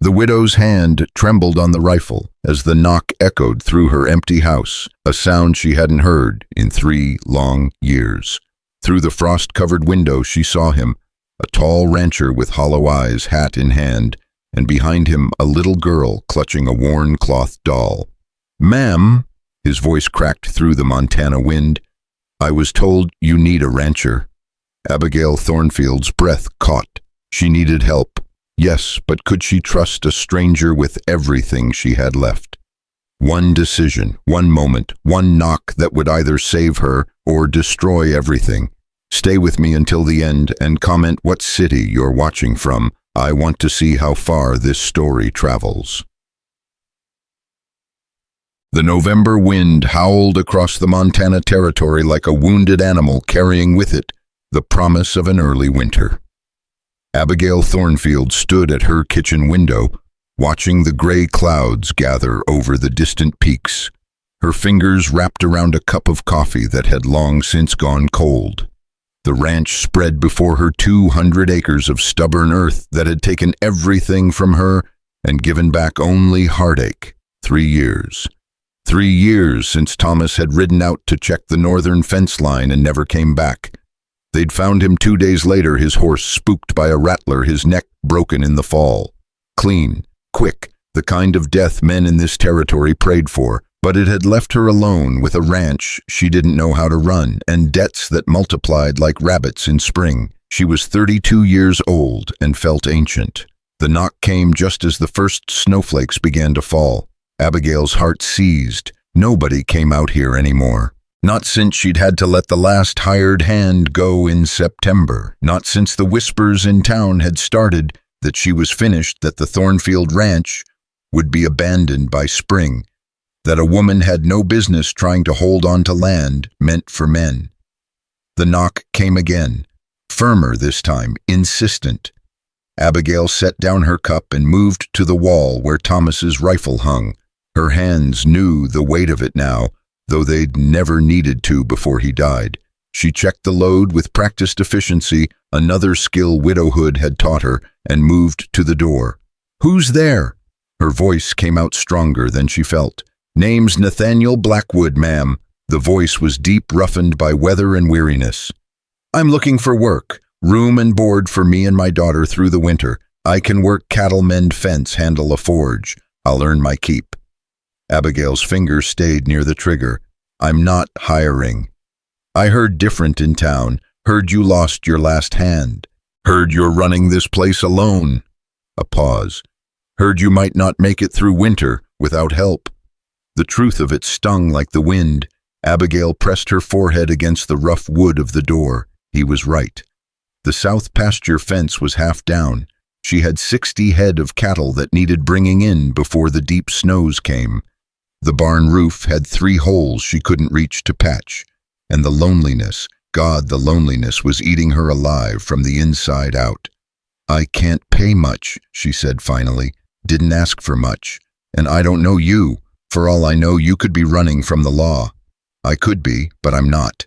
The widow's hand trembled on the rifle as the knock echoed through her empty house, a sound she hadn't heard in 3 long years. Through the frost-covered window she saw him, a tall rancher with hollow eyes, hat in hand, and behind him a little girl clutching a worn cloth doll. "Ma'am," his voice cracked through the Montana wind, "I was told you need a rancher." Abigail Thornfield's breath caught. She needed help. Yes, but could she trust a stranger with everything she had left? One decision, one moment, one knock that would either save her or destroy everything. Stay with me until the end and comment what city you're watching from. I want to see how far this story travels. The November wind howled across the Montana territory like a wounded animal carrying with it the promise of an early winter. Abigail Thornfield stood at her kitchen window, watching the gray clouds gather over the distant peaks, her fingers wrapped around a cup of coffee that had long since gone cold. The ranch spread before her 200 acres of stubborn earth that had taken everything from her and given back only heartache. 3 years. 3 years since Thomas had ridden out to check the northern fence line and never came back. They'd found him 2 days later, his horse spooked by a rattler, his neck broken in the fall. Clean, quick, the kind of death men in this territory prayed for, but it had left her alone with a ranch she didn't know how to run and debts that multiplied like rabbits in spring. She was 32 years old and felt ancient. The knock came just as the first snowflakes began to fall. Abigail's heart seized. Nobody came out here anymore. Not since she'd had to let the last hired hand go in September. Not since the whispers in town had started that she was finished, that the Thornfield ranch would be abandoned by spring, that a woman had no business trying to hold on to land meant for men. The knock came again, firmer this time, insistent. Abigail set down her cup and moved to the wall where Thomas's rifle hung. Her hands knew the weight of it now, though they'd never needed to before he died. She checked the load with practiced efficiency, another skill widowhood had taught her, and moved to the door. "Who's there?" Her voice came out stronger than she felt. "Name's Nathaniel Blackwood, ma'am." The voice was deep, roughened by weather and weariness. "I'm looking for work, room and board for me and my daughter through the winter. I can work cattle, mend fence, handle a forge. I'll earn my keep." Abigail's finger stayed near the trigger. "I'm not hiring. I heard different in town. Heard you lost your last hand. Heard you're running this place alone." A pause. "Heard you might not make it through winter without help." The truth of it stung like the wind. Abigail pressed her forehead against the rough wood of the door. He was right. The south pasture fence was half down. She had 60 head of cattle that needed bringing in before the deep snows came. The barn roof had 3 holes she couldn't reach to patch. And the loneliness, God, the loneliness was eating her alive from the inside out. "I can't pay much," she said finally. "Didn't ask for much. And I don't know you. For all I know, you could be running from the law." "I could be, but I'm not."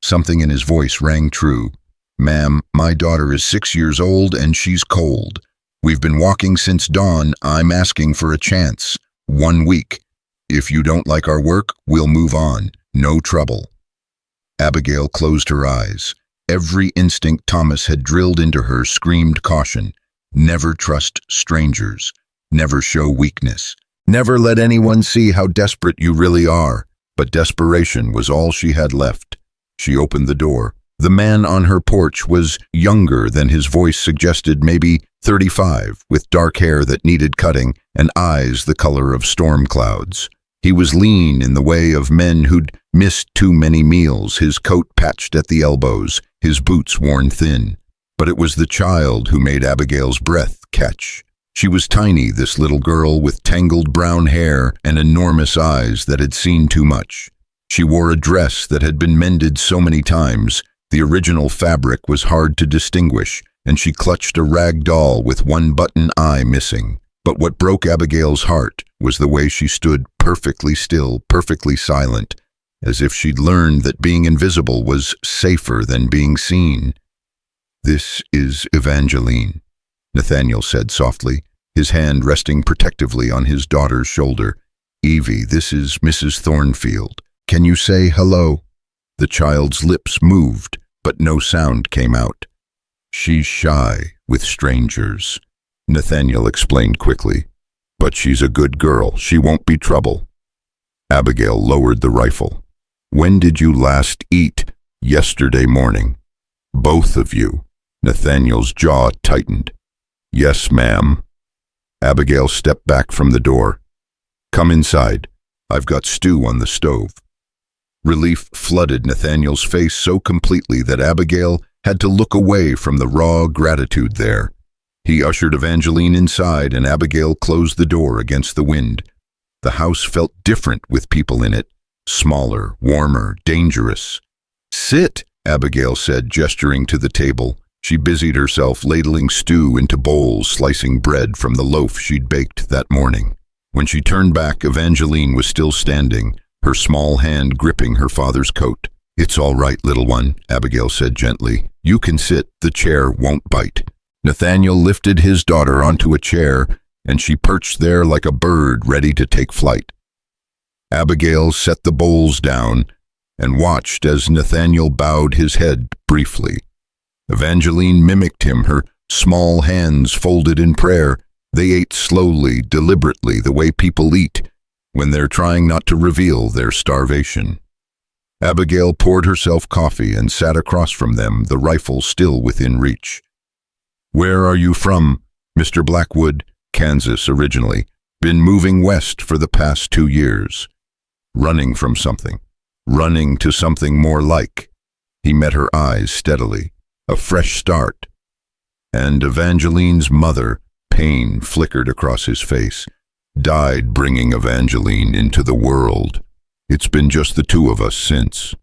Something in his voice rang true. "Ma'am, my daughter is 6 years old and she's cold. We've been walking since dawn. I'm asking for a chance. 1 week. If you don't like our work, we'll move on. No trouble." Abigail closed her eyes. Every instinct Thomas had drilled into her screamed caution. Never trust strangers. Never show weakness. Never let anyone see how desperate you really are. But desperation was all she had left. She opened the door. The man on her porch was younger than his voice suggested, maybe 35, with dark hair that needed cutting and eyes the color of storm clouds. He was lean in the way of men who'd missed too many meals, his coat patched at the elbows, his boots worn thin. But it was the child who made Abigail's breath catch. She was tiny, this little girl with tangled brown hair and enormous eyes that had seen too much. She wore a dress that had been mended so many times, the original fabric was hard to distinguish, and she clutched a rag doll with one button eye missing. But what broke Abigail's heart was the way she stood perfectly still, perfectly silent, as if she'd learned that being invisible was safer than being seen. "This is Evangeline," Nathaniel said softly. his hand resting protectively on his daughter's shoulder. "Evie, this is Mrs. Thornfield. Can you say hello?" The child's lips moved, but no sound came out. "She's shy with strangers," Nathaniel explained quickly. "But she's a good girl. She won't be trouble." Abigail lowered the rifle. "When did you last eat?" "Yesterday morning." "Both of you?" Nathaniel's jaw tightened. "Yes, ma'am." Abigail stepped back from the door. "Come inside. I've got stew on the stove." Relief flooded Nathaniel's face so completely that Abigail had to look away from the raw gratitude there. He ushered Evangeline inside, and Abigail closed the door against the wind. The house felt different with people in it, smaller, warmer, dangerous. "Sit," Abigail said, gesturing to the table. She busied herself ladling stew into bowls, slicing bread from the loaf she'd baked that morning. When she turned back, Evangeline was still standing, her small hand gripping her father's coat. "It's all right, little one," Abigail said gently. "You can sit. The chair won't bite." Nathaniel lifted his daughter onto a chair, and she perched there like a bird ready to take flight. Abigail set the bowls down and watched as Nathaniel bowed his head briefly. Evangeline mimicked him, her small hands folded in prayer. They ate slowly, deliberately, the way people eat when they're trying not to reveal their starvation. Abigail poured herself coffee and sat across from them, the rifle still within reach. "Where are you from?" "Mr. Blackwood, Kansas originally. Been moving west for the past 2 years. Running from something. Running to something more like." He met her eyes steadily. "A fresh start." And Evangeline's mother, pain flickered across his face, died bringing Evangeline into the world. It's been just the two of us since.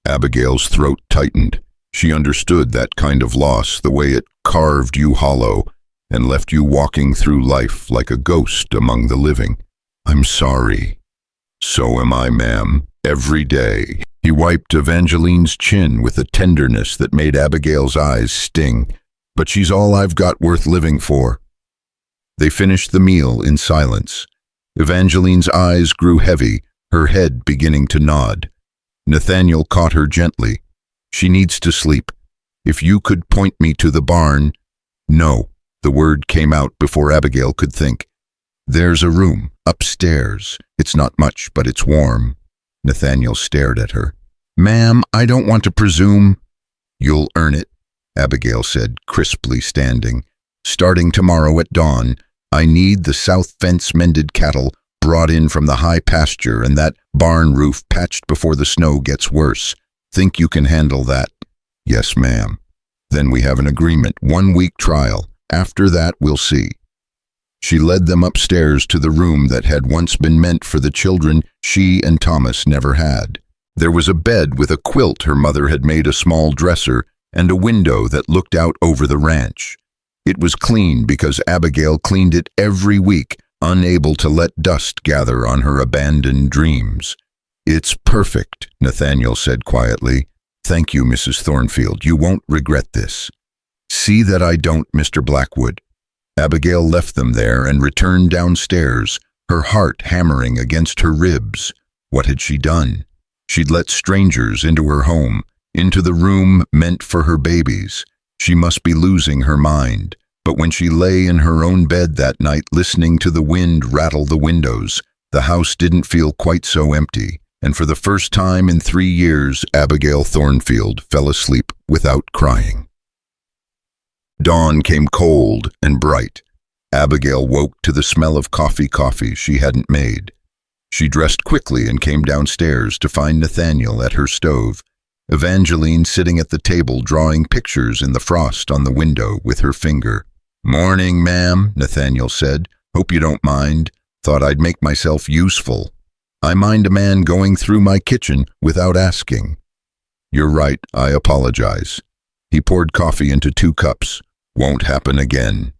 Abigail's throat tightened. She understood that kind of loss, the way it carved you hollow and left you walking through life like a ghost among the living. "I'm sorry." "So am I, ma'am. Every day." He wiped Evangeline's chin with a tenderness that made Abigail's eyes sting. "But she's all I've got worth living for." They finished the meal in silence. Evangeline's eyes grew heavy, her head beginning to nod. Nathaniel caught her gently. "She needs to sleep. If you could point me to the barn." "No." The word came out before Abigail could think. "There's a room, upstairs. It's not much, but it's warm." Nathaniel stared at her. "Ma'am, I don't want to presume." "You'll earn it," Abigail said, crisply standing. "Starting tomorrow at dawn, I need the south fence mended, cattle brought in from the high pasture, and that barn roof patched before the snow gets worse. Think you can handle that?" "Yes, ma'am." "Then we have an agreement, 1-week trial. After that, we'll see." She led them upstairs to the room that had once been meant for the children she and Thomas never had. There was a bed with a quilt her mother had made a small dresser, and a window that looked out over the ranch. It was clean because Abigail cleaned it every week, unable to let dust gather on her abandoned dreams. "It's perfect," Nathaniel said quietly. "Thank you, Mrs. Thornfield. You won't regret this." "See that I don't, Mr. Blackwood." Abigail left them there and returned downstairs, her heart hammering against her ribs. What had she done? She'd let strangers into her home, into the room meant for her babies. She must be losing her mind. But when she lay in her own bed that night, listening to the wind rattle the windows, the house didn't feel quite so empty. And for the first time in 3 years, Abigail Thornfield fell asleep without crying. Dawn came cold and bright. Abigail woke to the smell of coffee she hadn't made. She dressed quickly and came downstairs to find Nathaniel at her stove. Evangeline sitting at the table drawing pictures in the frost on the window with her finger. "Morning, ma'am," Nathaniel said. "Hope you don't mind. Thought I'd make myself useful. I mind a man going through my kitchen without asking." "You're right, I apologize." He poured coffee into 2 cups. "Won't happen again."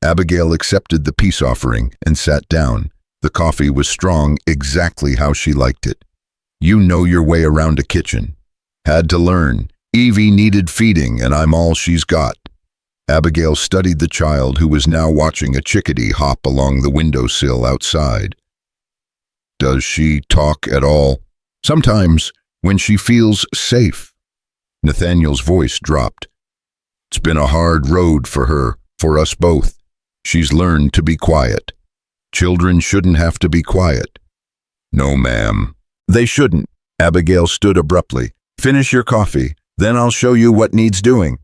Abigail accepted the peace offering and sat down. The coffee was strong, exactly how she liked it. "You know your way around a kitchen." "Had to learn. Evie needed feeding, and I'm all she's got." Abigail studied the child who was now watching a chickadee hop along the windowsill outside. Does she talk at all? Sometimes, when she feels safe. Nathaniel's voice dropped. It's been a hard road for her, for us both. She's learned to be quiet. Children shouldn't have to be quiet. No, ma'am. They shouldn't. Abigail stood abruptly. Finish your coffee, then I'll show you what needs doing.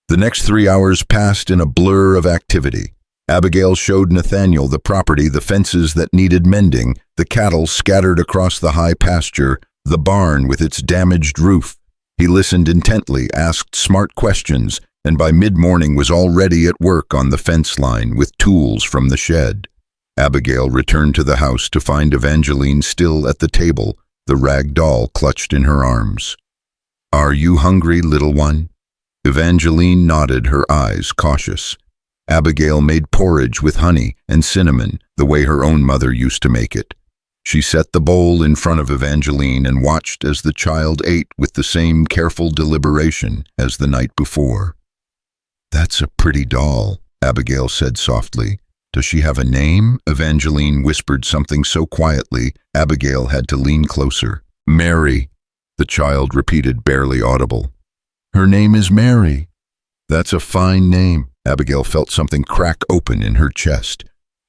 The next 3 hours passed in a blur of activity. Abigail showed Nathaniel the property, the fences that needed mending, the cattle scattered across the high pasture, the barn with its damaged roof. He listened intently, asked smart questions, and by mid-morning was already at work on the fence line with tools from the shed. Abigail returned to the house to find Evangeline still at the table, the rag doll clutched in her arms. Are you hungry, little one? Evangeline nodded, her eyes cautious. Abigail made porridge with honey and cinnamon, the way her own mother used to make it. She set the bowl in front of Evangeline and watched as the child ate with the same careful deliberation as the night before. That's a pretty doll, Abigail said softly. Does she have a name? Evangeline whispered something so quietly, Abigail had to lean closer. Mary, the child repeated, barely audible. Her name is Mary. That's a fine name. Abigail felt something crack open in her chest.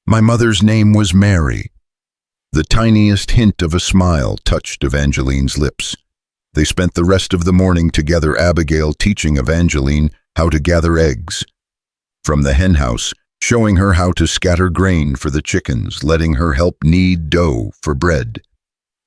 My mother's name was Mary. The tiniest hint of a smile touched Evangeline's lips. They spent the rest of the morning together, Abigail teaching Evangeline how to gather eggs. From the henhouse, showing her how to scatter grain for the chickens, letting her help knead dough for bread.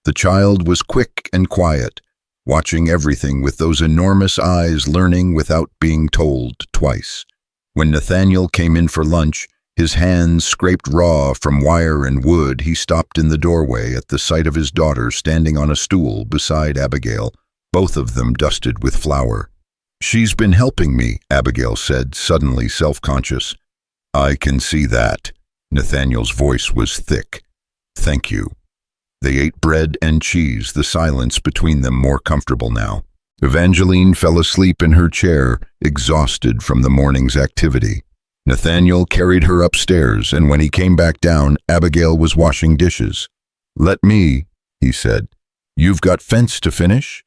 The child was quick and quiet, watching everything with those enormous eyes, learning without being told twice. When Nathaniel came in for lunch, his hands scraped raw from wire and wood, he stopped in the doorway at the sight of his daughter standing on a stool beside Abigail, both of them dusted with flour. She's been helping me, Abigail said, suddenly self-conscious. I can see that. Nathaniel's voice was thick. Thank you. They ate bread and cheese, the silence between them more comfortable now. Evangeline fell asleep in her chair, exhausted from the morning's activity. Nathaniel carried her upstairs, and when he came back down, Abigail was washing dishes. Let me, he said. You've got fence to finish?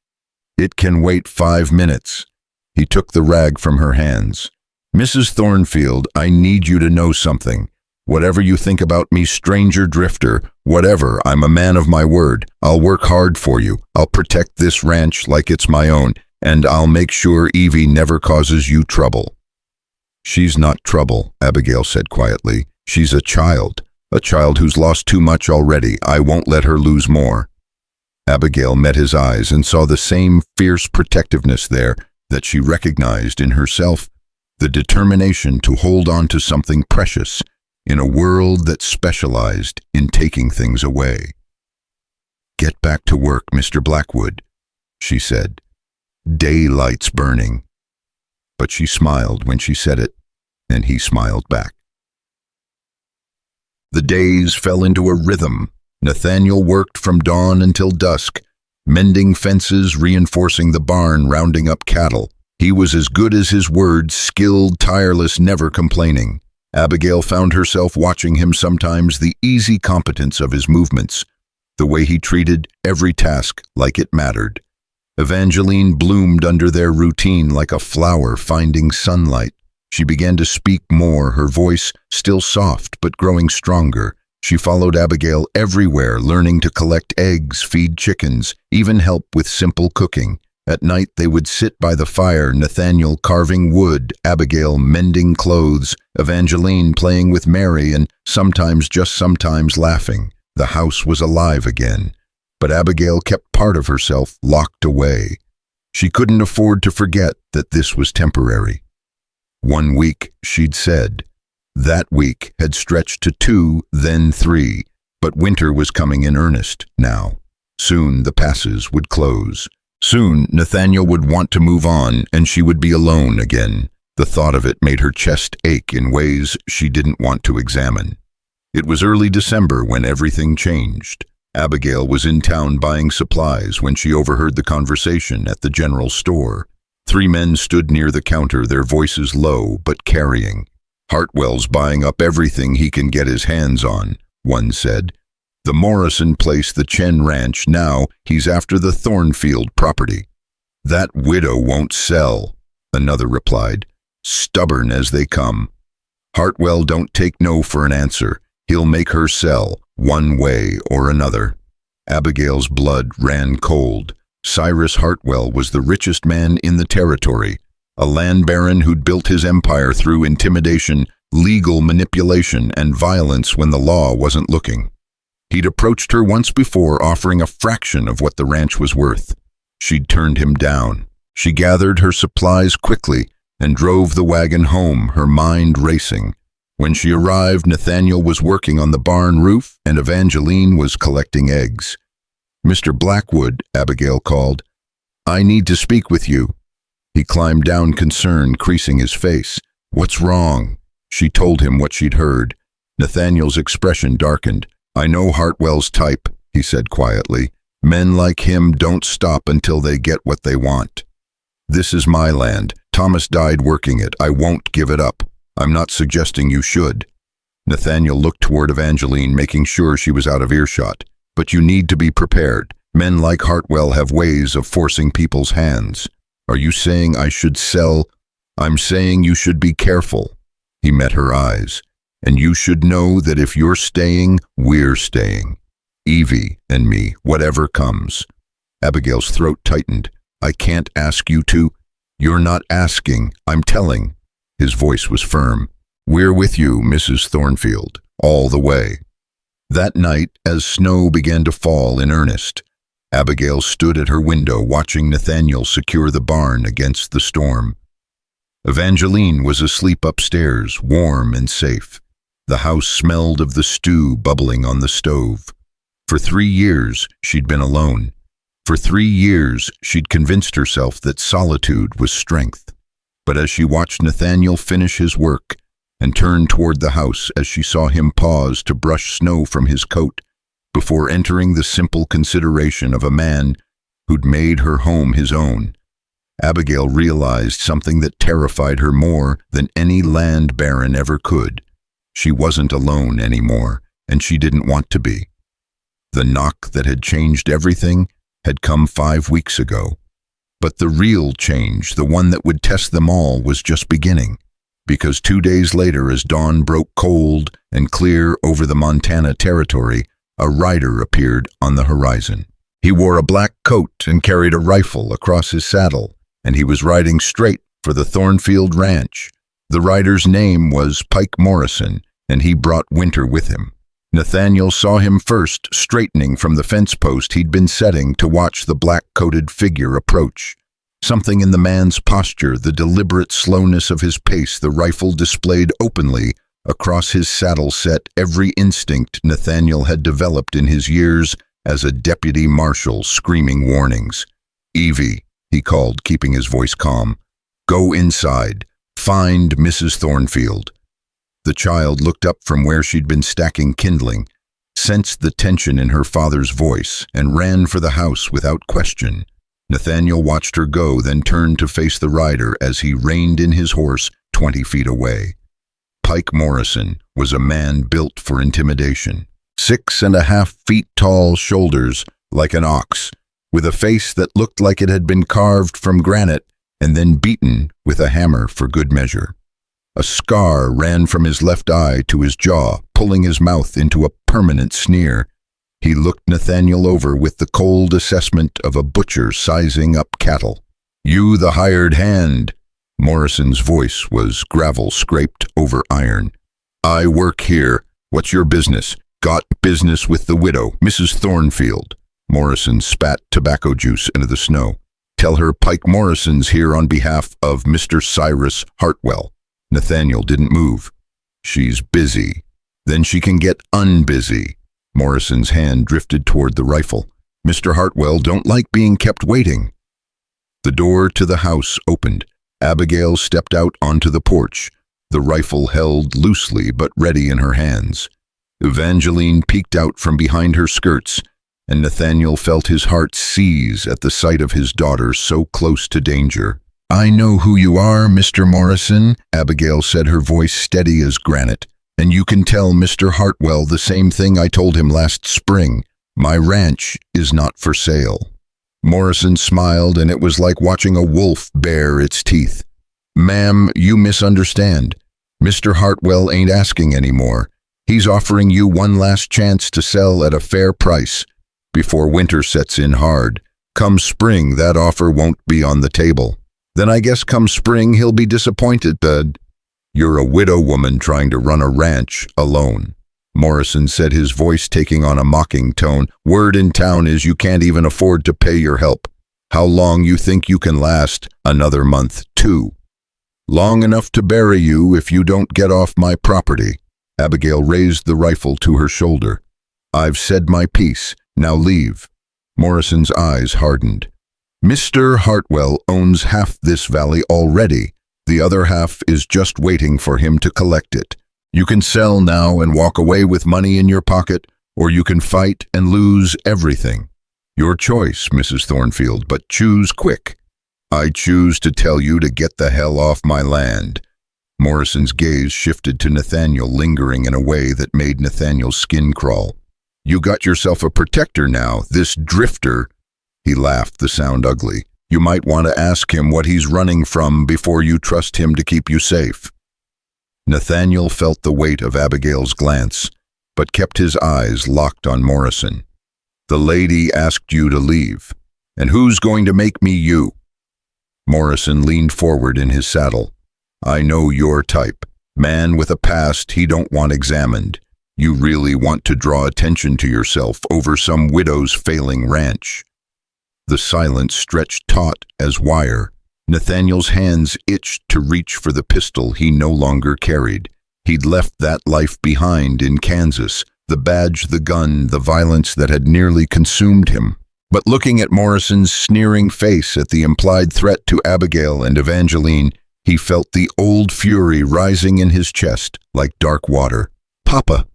It can wait 5 minutes. He took the rag from her hands. Mrs. Thornfield, I need you to know something. Whatever you think about me, stranger drifter, whatever, I'm a man of my word. I'll work hard for you. I'll protect this ranch like it's my own, and I'll make sure Evie never causes you trouble. She's not trouble, Abigail said quietly. She's a child who's lost too much already. I won't let her lose more. Abigail met his eyes and saw the same fierce protectiveness there that she recognized in herself, the determination to hold on to something precious in a world that specialized in taking things away. Get back to work, Mr. Blackwood, she said. Daylight's burning. But she smiled when she said it, and he smiled back. The days fell into a rhythm. Nathaniel worked from dawn until dusk, mending fences, reinforcing the barn, rounding up cattle. He was as good as his word, skilled, tireless, never complaining. Abigail found herself watching him sometimes, the easy competence of his movements, the way he treated every task like it mattered. Evangeline bloomed under their routine like a flower finding sunlight. She began to speak more, her voice still soft but growing stronger. She followed Abigail everywhere, learning to collect eggs, feed chickens, even help with simple cooking. At night they would sit by the fire, Nathaniel carving wood, Abigail mending clothes, Evangeline playing with Mary, and sometimes, just sometimes, laughing. The house was alive again. But Abigail kept part of herself locked away. She couldn't afford to forget that this was temporary. 1 week, she'd said. That week had stretched to 2, then 3, but winter was coming in earnest now. Soon the passes would close. Soon Nathaniel would want to move on, and she would be alone again. The thought of it made her chest ache in ways she didn't want to examine. It was early December when everything changed. Abigail was in town buying supplies when she overheard the conversation at the general store. 3 men stood near the counter, their voices low but carrying. "Hartwell's buying up everything he can get his hands on," one said. "The Morrison place, the Chen Ranch, now he's after the Thornfield property." "That widow won't sell," another replied, "stubborn as they come. Hartwell don't take no for an answer. He'll make her sell, one way or another." Abigail's blood ran cold. Cyrus Hartwell was the richest man in the territory, a land baron who'd built his empire through intimidation, legal manipulation, and violence when the law wasn't looking. He'd approached her once before, offering a fraction of what the ranch was worth. She'd turned him down. She gathered her supplies quickly and drove the wagon home, her mind racing. When she arrived, Nathaniel was working on the barn roof and Evangeline was collecting eggs. "Mr. Blackwood," Abigail called, "I need to speak with you." He climbed down, concern creasing his face. "What's wrong?" She told him what she'd heard. Nathaniel's expression darkened. "I know Hartwell's type," he said quietly. "Men like him don't stop until they get what they want. This is my land. Thomas died working it. I won't give it up. I'm not suggesting you should." Nathaniel looked toward Evangeline, making sure she was out of earshot. "But you need to be prepared. Men like Hartwell have ways of forcing people's hands. Are you saying I should sell?" "I'm saying you should be careful." He met her eyes. "And you should know that if you're staying, we're staying. Evie and me, whatever comes." Abigail's throat tightened. "I can't ask you to." "You're not asking, I'm telling." His voice was firm. "We're with you, Mrs. Thornfield, all the way." That night, as snow began to fall in earnest, Abigail stood at her window watching Nathaniel secure the barn against the storm. Evangeline was asleep upstairs, warm and safe. The house smelled of the stew bubbling on the stove. For 3 years, she'd been alone. For 3 years, she'd convinced herself that solitude was strength. But as she watched Nathaniel finish his work and turned toward the house, as she saw him pause to brush snow from his coat before entering the simple consideration of a man who'd made her home his own, Abigail realized something that terrified her more than any land baron ever could. She wasn't alone anymore, and she didn't want to be. The knock that had changed everything had come 5 weeks ago. But the real change, the one that would test them all, was just beginning. Because 2 days later, as dawn broke cold and clear over the Montana territory, a rider appeared on the horizon. He wore a black coat and carried a rifle across his saddle, and he was riding straight for the Thornfield Ranch. The rider's name was Pike Morrison, and he brought Winter with him. Nathaniel saw him first, straightening from the fence post he'd been setting to watch the black-coated figure approach. Something in the man's posture, the deliberate slowness of his pace, the rifle displayed openly across his saddle set every instinct Nathaniel had developed in his years as a deputy marshal, screaming warnings. "Evie," he called, keeping his voice calm. "Go inside. Find Mrs. Thornfield." The child looked up from where she'd been stacking kindling, sensed the tension in her father's voice, and ran for the house without question. Nathaniel watched her go, then turned to face the rider as he reined in his horse 20 feet away. Pike Morrison was a man built for intimidation. 6.5 feet tall, shoulders like an ox, with a face that looked like it had been carved from granite and then beaten with a hammer for good measure. A scar ran from his left eye to his jaw, pulling his mouth into a permanent sneer. He looked Nathaniel over with the cold assessment of a butcher sizing up cattle. "You the hired hand." Morrison's voice was gravel scraped over iron. "I work here. What's your business?" "Got business with the widow, Mrs. Thornfield." Morrison spat tobacco juice into the snow. "Tell her Pike Morrison's here on behalf of Mr. Cyrus Hartwell." Nathaniel didn't move. "She's busy. Then she can get unbusy." Morrison's hand drifted toward the rifle. "Mr. Hartwell don't like being kept waiting." The door to the house opened. Abigail stepped out onto the porch, the rifle held loosely but ready in her hands. Evangeline peeked out from behind her skirts, and Nathaniel felt his heart seize at the sight of his daughter so close to danger. I know who you are, Mr. Morrison, Abigail said, her voice steady as granite. And you can tell Mr. Hartwell the same thing I told him last spring. My ranch is not for sale. Morrison smiled, and it was like watching a wolf bare its teeth. Ma'am, you misunderstand. Mr. Hartwell ain't asking anymore. He's offering you one last chance to sell at a fair price before winter sets in hard. Come spring, that offer won't be on the table. Then I guess come spring he'll be disappointed, bud. You're a widow woman trying to run a ranch alone. Morrison said, his voice taking on a mocking tone. Word in town is you can't even afford to pay your help. How long you think you can last? Another month, too. Long enough to bury you if you don't get off my property. Abigail raised the rifle to her shoulder. I've said my piece. Now leave. Morrison's eyes hardened. Mr. Hartwell owns half this valley already. The other half is just waiting for him to collect it. You can sell now and walk away with money in your pocket, or you can fight and lose everything. Your choice, Mrs. Thornfield, but choose quick. I choose to tell you to get the hell off my land. Morrison's gaze shifted to Nathaniel, lingering in a way that made Nathaniel's skin crawl. You got yourself a protector now, this drifter. He laughed, the sound ugly. You might want to ask him what he's running from before you trust him to keep you safe. Nathaniel felt the weight of Abigail's glance, but kept his eyes locked on Morrison. The lady asked you to leave, and who's going to make me you? Morrison leaned forward in his saddle. I know your type. Man with a past he don't want examined. You really want to draw attention to yourself over some widow's failing ranch. The silence stretched taut as wire. Nathaniel's hands itched to reach for the pistol he no longer carried. He'd left that life behind in Kansas, the badge, the gun, the violence that had nearly consumed him. But looking at Morrison's sneering face at the implied threat to Abigail and Evangeline, he felt the old fury rising in his chest like dark water. Papa!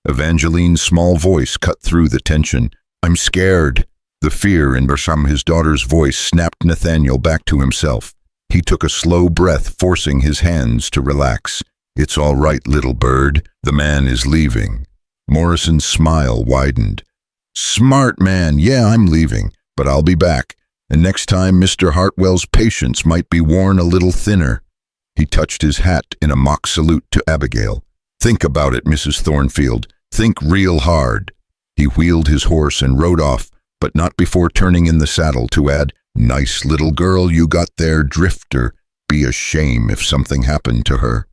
Evangeline's small voice cut through the tension. I'm scared. The fear in his daughter's voice snapped Nathaniel back to himself. He took a slow breath, forcing his hands to relax. It's all right, little bird. The man is leaving. Morrison's smile widened. Smart man. Yeah, I'm leaving, but I'll be back. And next time Mr. Hartwell's patience might be worn a little thinner. He touched his hat in a mock salute to Abigail. Think about it, Mrs. Thornfield. Think real hard. He wheeled his horse and rode off, but not before turning in the saddle to add, nice little girl you got there, drifter. Be a shame if something happened to her.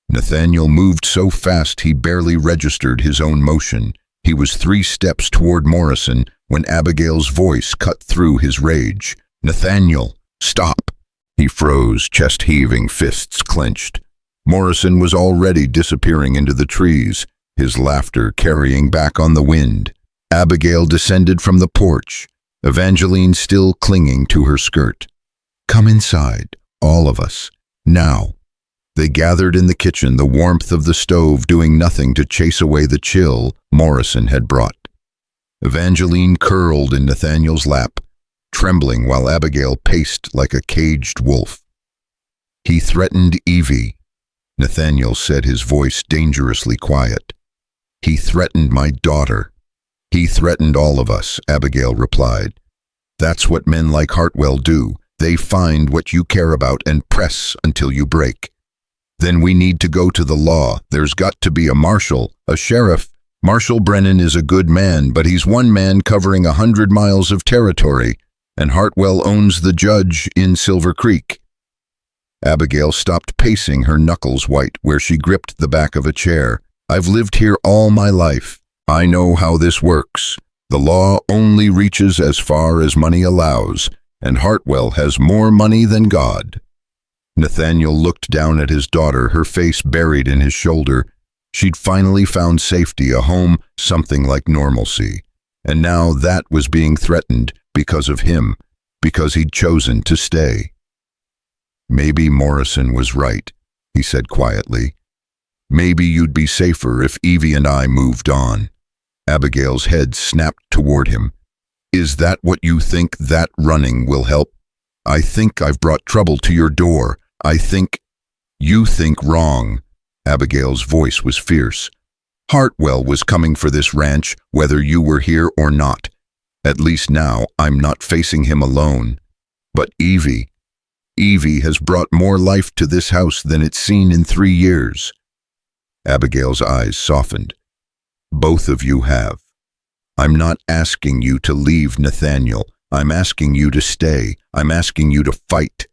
Nathaniel moved so fast he barely registered his own motion. He was 3 steps toward Morrison when Abigail's voice cut through his rage. Nathaniel, stop! He froze, chest heaving, fists clenched. Morrison was already disappearing into the trees, his laughter carrying back on the wind. Abigail descended from the porch, Evangeline still clinging to her skirt. Come inside, all of us, now. They gathered in the kitchen, the warmth of the stove doing nothing to chase away the chill Morrison had brought. Evangeline curled in Nathaniel's lap, trembling while Abigail paced like a caged wolf. He threatened Evie, Nathaniel said, his voice dangerously quiet. He threatened my daughter. He threatened all of us, Abigail replied. That's what men like Hartwell do. They find what you care about and press until you break. Then we need to go to the law. There's got to be a marshal, a sheriff. Marshal Brennan is a good man, but he's one man covering 100 miles of territory, and Hartwell owns the judge in Silver Creek. Abigail stopped pacing, her knuckles white, where she gripped the back of a chair. I've lived here all my life. I know how this works. The law only reaches as far as money allows, and Hartwell has more money than God. Nathaniel looked down at his daughter, her face buried in his shoulder. She'd finally found safety, a home, something like normalcy. And now that was being threatened because of him, because he'd chosen to stay. Maybe Morrison was right, he said quietly. Maybe you'd be safer if Evie and I moved on. Abigail's head snapped toward him. Is that what you think that running will help? I think I've brought trouble to your door. I think—" "You think wrong." Abigail's voice was fierce. "Hartwell was coming for this ranch, whether you were here or not. At least now I'm not facing him alone. But Evie has brought more life to this house than it's seen in 3 years." Abigail's eyes softened. "Both of you have. I'm not asking you to leave, Nathaniel. I'm asking you to stay. I'm asking you to fight."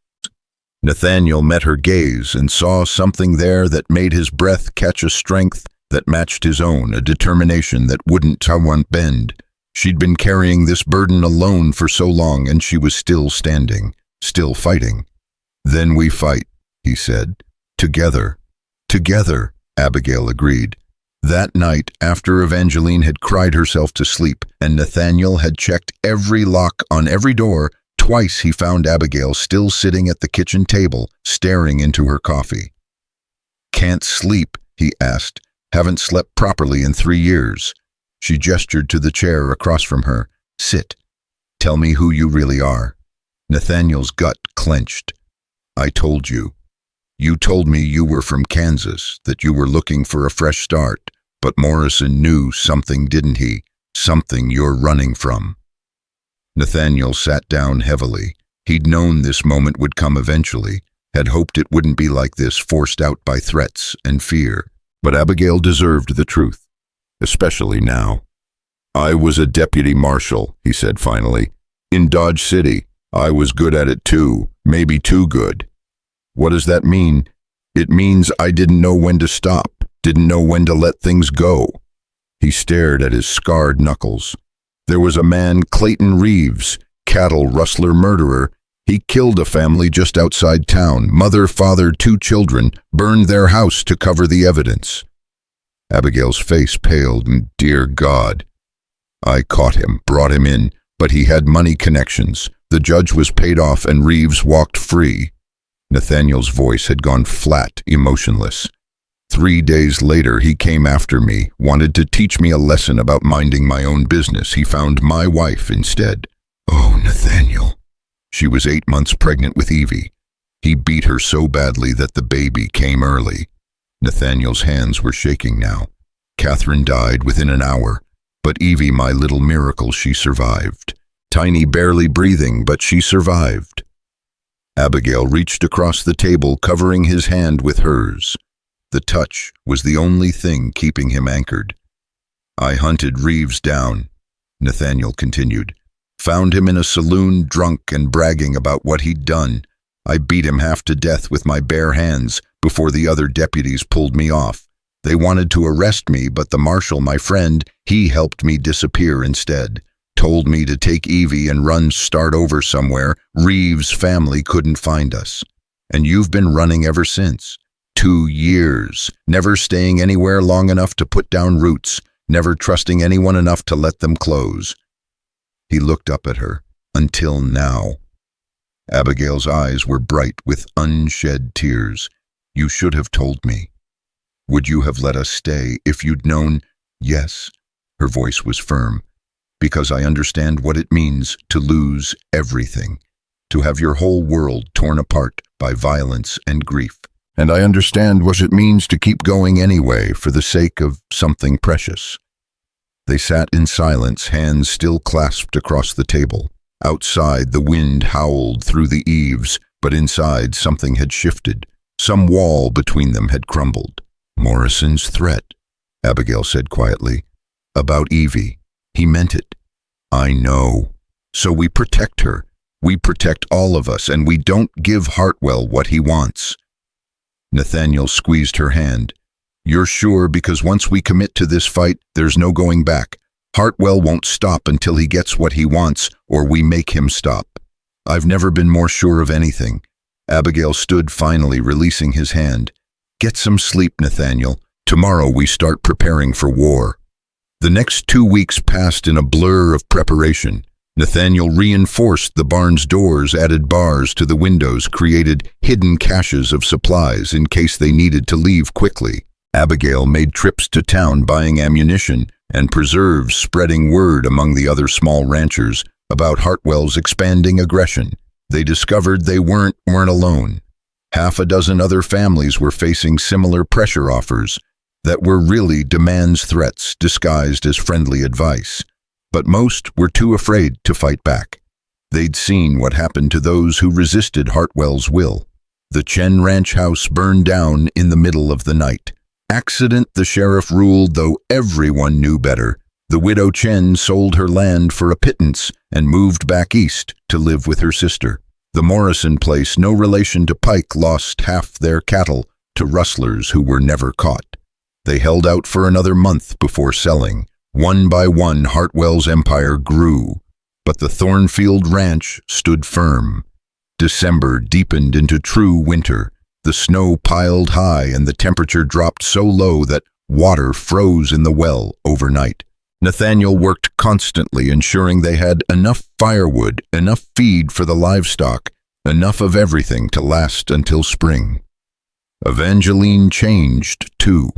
Nathaniel met her gaze and saw something there that made his breath catch a strength that matched his own, a determination that wouldn't bend. She'd been carrying this burden alone for so long, and she was still standing, still fighting. "Then we fight," he said. "Together." "Together," Abigail agreed. That night, after Evangeline had cried herself to sleep and Nathaniel had checked every lock on every door, twice he found Abigail still sitting at the kitchen table, staring into her coffee. "Can't sleep?" he asked. "Haven't slept properly in 3 years." She gestured to the chair across from her. "Sit. Tell me who you really are." Nathaniel's gut clenched. "I told you. You told me you were from Kansas, that you were looking for a fresh start, but Morrison knew something, didn't he? Something you're running from." Nathaniel sat down heavily. He'd known this moment would come eventually, had hoped it wouldn't be like this, forced out by threats and fear. But Abigail deserved the truth, especially now. "I was a deputy marshal," he said finally, "in Dodge City. I was good at it too, maybe too good." "What does that mean?" "It means I didn't know when to stop, didn't know when to let things go." He stared at his scarred knuckles. "There was a man, Clayton Reeves, cattle rustler murderer. He killed a family just outside town, mother, father, 2 children, burned their house to cover the evidence." Abigail's face paled. "Dear God." "I caught him, brought him in, but he had money connections. The judge was paid off and Reeves walked free." Nathaniel's voice had gone flat, emotionless. 3 days later, he came after me, wanted to teach me a lesson about minding my own business. He found my wife instead." "Oh, Nathaniel." "She was 8 months pregnant with Evie. He beat her so badly that the baby came early." Nathaniel's hands were shaking now. "Catherine died within an hour, but Evie, my little miracle, she survived. Tiny, barely breathing, but she survived." Abigail reached across the table, covering his hand with hers. The touch was the only thing keeping him anchored. "I hunted Reeves down," Nathaniel continued. "Found him in a saloon, drunk and bragging about what he'd done. I beat him half to death with my bare hands before the other deputies pulled me off. They wanted to arrest me, but the marshal, my friend, he helped me disappear instead. Told me to take Evie and start over somewhere. Reeves' family couldn't find us. And you've been running ever since. 2 years, never staying anywhere long enough to put down roots, never trusting anyone enough to let them close." He looked up at her. "Until now." Abigail's eyes were bright with unshed tears. "You should have told me. Would you have let us stay if you'd known?" "Yes." Her voice was firm. "Because I understand what it means to lose everything, to have your whole world torn apart by violence and grief. And I understand what it means to keep going anyway for the sake of something precious." They sat in silence, hands still clasped across the table. Outside, the wind howled through the eaves, but inside something had shifted. Some wall between them had crumbled. "Morrison's threat," Abigail said quietly. "About Evie. He meant it." "I know. So we protect her. We protect all of us, and we don't give Hartwell what he wants." Nathaniel squeezed her hand. "You're sure? Because once we commit to this fight, there's no going back. Hartwell won't stop until he gets what he wants, or we make him stop." "I've never been more sure of anything." Abigail stood, finally releasing his hand. "Get some sleep, Nathaniel. Tomorrow we start preparing for war." The next 2 weeks passed in a blur of preparation. Nathaniel reinforced the barn's doors, added bars to the windows, created hidden caches of supplies in case they needed to leave quickly. Abigail made trips to town buying ammunition and preserves, spreading word among the other small ranchers about Hartwell's expanding aggression. They discovered they weren't alone. Half a dozen other families were facing similar pressure offers that were really demands threats disguised as friendly advice. But most were too afraid to fight back. They'd seen what happened to those who resisted Hartwell's will. The Chen ranch house burned down in the middle of the night. Accident, the sheriff ruled, though everyone knew better. The widow Chen sold her land for a pittance and moved back east to live with her sister. The Morrison place, no relation to Pike, lost half their cattle to rustlers who were never caught. They held out for another month before selling. One by one, Hartwell's empire grew, but the Thornfield ranch stood firm. December deepened into true winter. The snow piled high and the temperature dropped so low that water froze in the well overnight. Nathaniel worked constantly, ensuring they had enough firewood, enough feed for the livestock, enough of everything to last until spring. Evangeline changed, too.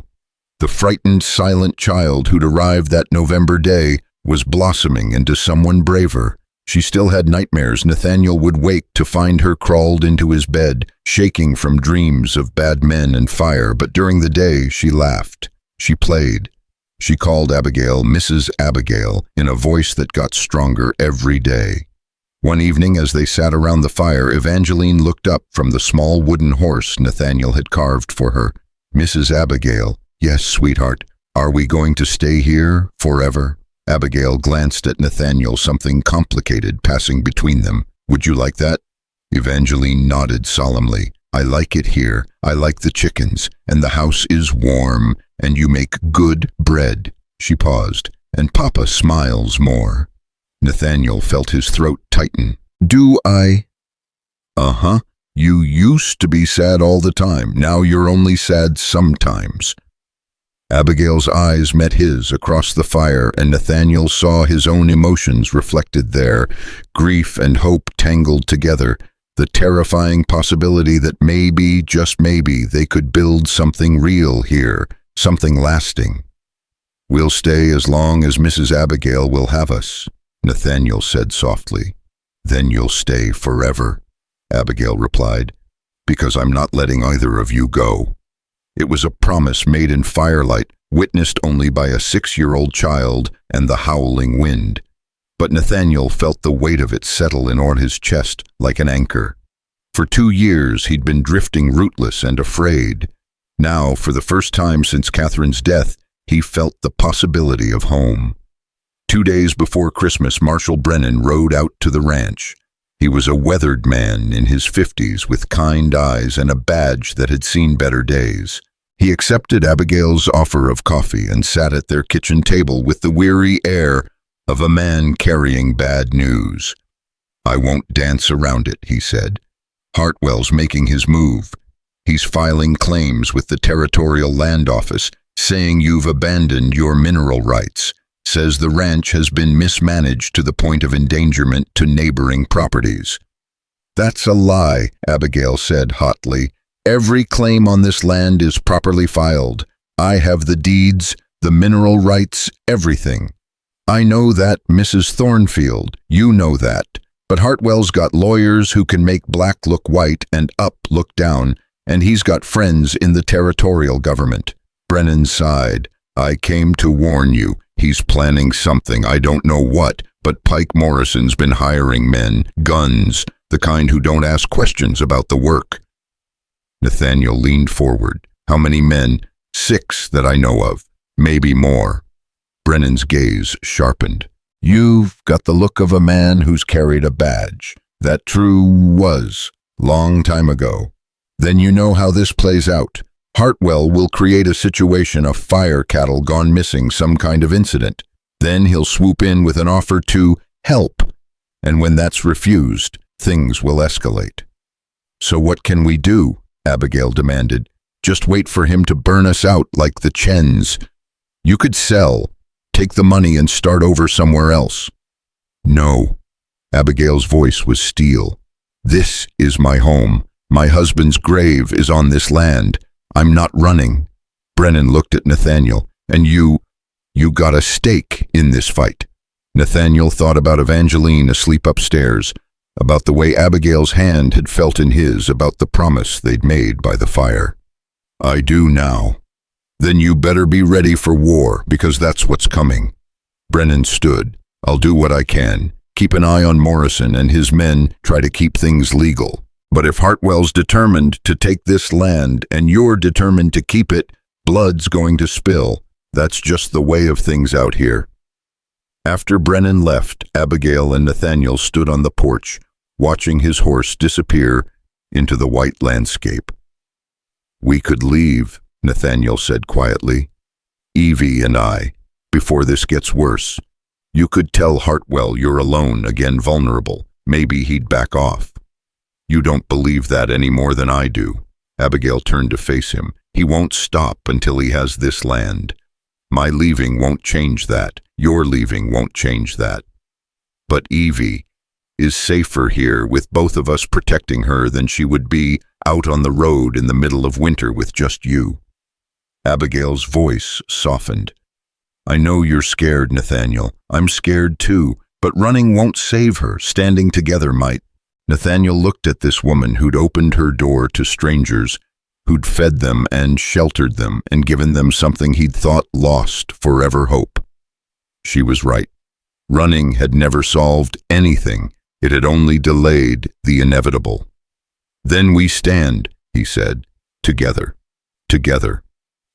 The frightened, silent child who'd arrived that November day was blossoming into someone braver. She still had nightmares. Nathaniel would wake to find her crawled into his bed, shaking from dreams of bad men and fire, but during the day she laughed. She played. She called Abigail Mrs. Abigail in a voice that got stronger every day. One evening, as they sat around the fire, Evangeline looked up from the small wooden horse Nathaniel had carved for her. Mrs. Abigail, yes, sweetheart, are we going to stay here forever? Abigail glanced at Nathaniel, something complicated passing between them. Would you like that? Evangeline nodded solemnly. I like it here. I like the chickens, and the house is warm, and you make good bread. She paused, and Papa smiles more. Nathaniel felt his throat tighten. Do I? Uh-huh. You used to be sad all the time. Now you're only sad sometimes. Abigail's eyes met his across the fire, and Nathaniel saw his own emotions reflected there, grief and hope tangled together, the terrifying possibility that maybe, just maybe, they could build something real here, something lasting. We'll stay as long as Mrs. Abigail will have us, Nathaniel said softly. Then you'll stay forever, Abigail replied, because I'm not letting either of you go. It was a promise made in firelight, witnessed only by a 6-year-old child and the howling wind. But Nathaniel felt the weight of it settle in on his chest like an anchor. For 2 years he'd been drifting rootless and afraid. Now, for the first time since Catherine's death, he felt the possibility of home. 2 days before Christmas, Marshal Brennan rode out to the ranch. He was a weathered man in his 50s with kind eyes and a badge that had seen better days. He accepted Abigail's offer of coffee and sat at their kitchen table with the weary air of a man carrying bad news. I won't dance around it, he said. Hartwell's making his move. He's filing claims with the Territorial Land Office, saying you've abandoned your mineral rights. Says the ranch has been mismanaged to the point of endangerment to neighboring properties. That's a lie, Abigail said hotly. Every claim on this land is properly filed. I have the deeds, the mineral rights, everything. I know that, Mrs. Thornfield. You know that. But Hartwell's got lawyers who can make black look white and up look down, and he's got friends in the territorial government. Brennan sighed. I came to warn you. He's planning something, I don't know what, but Pike Morrison's been hiring men, guns, the kind who don't ask questions about the work. Nathaniel leaned forward. How many men? 6 that I know of, maybe more. Brennan's gaze sharpened. You've got the look of a man who's carried a badge. That true was, long time ago. Then you know how this plays out. Hartwell will create a situation of fire cattle gone missing, some kind of incident. Then he'll swoop in with an offer to help. And when that's refused, things will escalate. So what can we do? Abigail demanded. Just wait for him to burn us out like the Chens. You could sell, take the money and start over somewhere else. No. Abigail's voice was steel. This is my home. My husband's grave is on this land. I'm not running. Brennan looked at Nathaniel. And you got a stake in this fight. Nathaniel thought about Evangeline asleep upstairs. about the way Abigail's hand had felt in his, about the promise they'd made by the fire. "I do now." "Then you better be ready for war, because that's what's coming." Brennan stood. "I'll do what I can. Keep an eye on Morrison and his men, try to keep things legal. But if Hartwell's determined to take this land and you're determined to keep it, blood's going to spill. That's just the way of things out here." After Brennan left, Abigail and Nathaniel stood on the porch, watching his horse disappear into the white landscape. "We could leave," Nathaniel said quietly. "Evie and I, before this gets worse. You could tell Hartwell you're alone, again vulnerable. Maybe he'd back off." "You don't believe that any more than I do." Abigail turned to face him. "He won't stop until he has this land. My leaving won't change that. Your leaving won't change that. But Evie is safer here with both of us protecting her than she would be out on the road in the middle of winter with just you." Abigail's voice softened. "I know you're scared, Nathaniel. I'm scared too, but running won't save her. Standing together might." Nathaniel looked at this woman who'd opened her door to strangers, who'd fed them and sheltered them and given them something he'd thought lost forever, hope. She was right. Running had never solved anything. It had only delayed the inevitable. "Then we stand," he said, "together, together."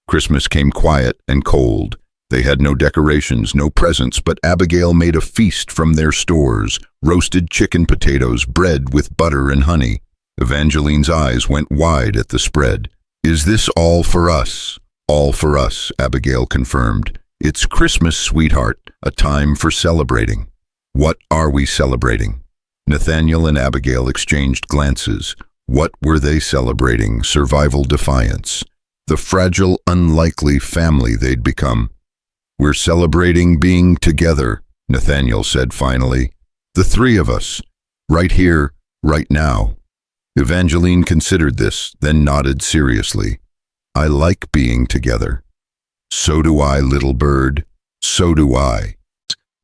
Christmas came quiet and cold. They had no decorations, no presents, but Abigail made a feast from their stores, roasted chicken potatoes, bread with butter and honey. Evangeline's eyes went wide at the spread. "Is this all for us?" "All for us," Abigail confirmed. "It's Christmas, sweetheart, a time for celebrating." "What are we celebrating?" Nathaniel and Abigail exchanged glances. What were they celebrating? Survival defiance. The fragile, unlikely family they'd become. "We're celebrating being together," Nathaniel said finally. "The three of us. Right here, right now." Evangeline considered this, then nodded seriously. "I like being together." "So do I, little bird. So do I."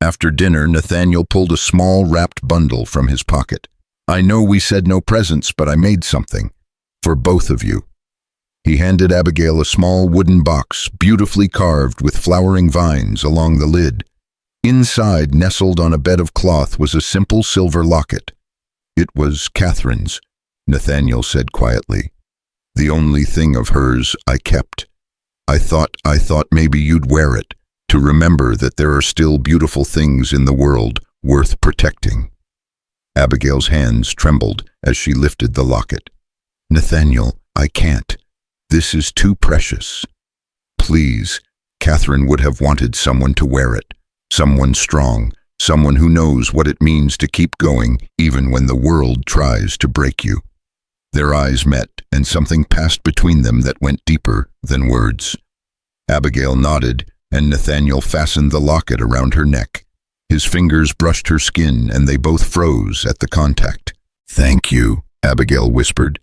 After dinner, Nathaniel pulled a small wrapped bundle from his pocket. "I know we said no presents, but I made something. For both of you." He handed Abigail a small wooden box, beautifully carved with flowering vines along the lid. Inside, nestled on a bed of cloth, was a simple silver locket. "It was Catherine's," Nathaniel said quietly. "The only thing of hers I kept. I thought maybe you'd wear it, to remember that there are still beautiful things in the world worth protecting." Abigail's hands trembled as she lifted the locket. "Nathaniel, I can't. This is too precious." "Please." Catherine would have wanted someone to wear it. Someone strong, someone who knows what it means to keep going even when the world tries to break you. Their eyes met, and something passed between them that went deeper than words. Abigail nodded, and Nathaniel fastened the locket around her neck. His fingers brushed her skin, and they both froze at the contact. "Thank you," Abigail whispered.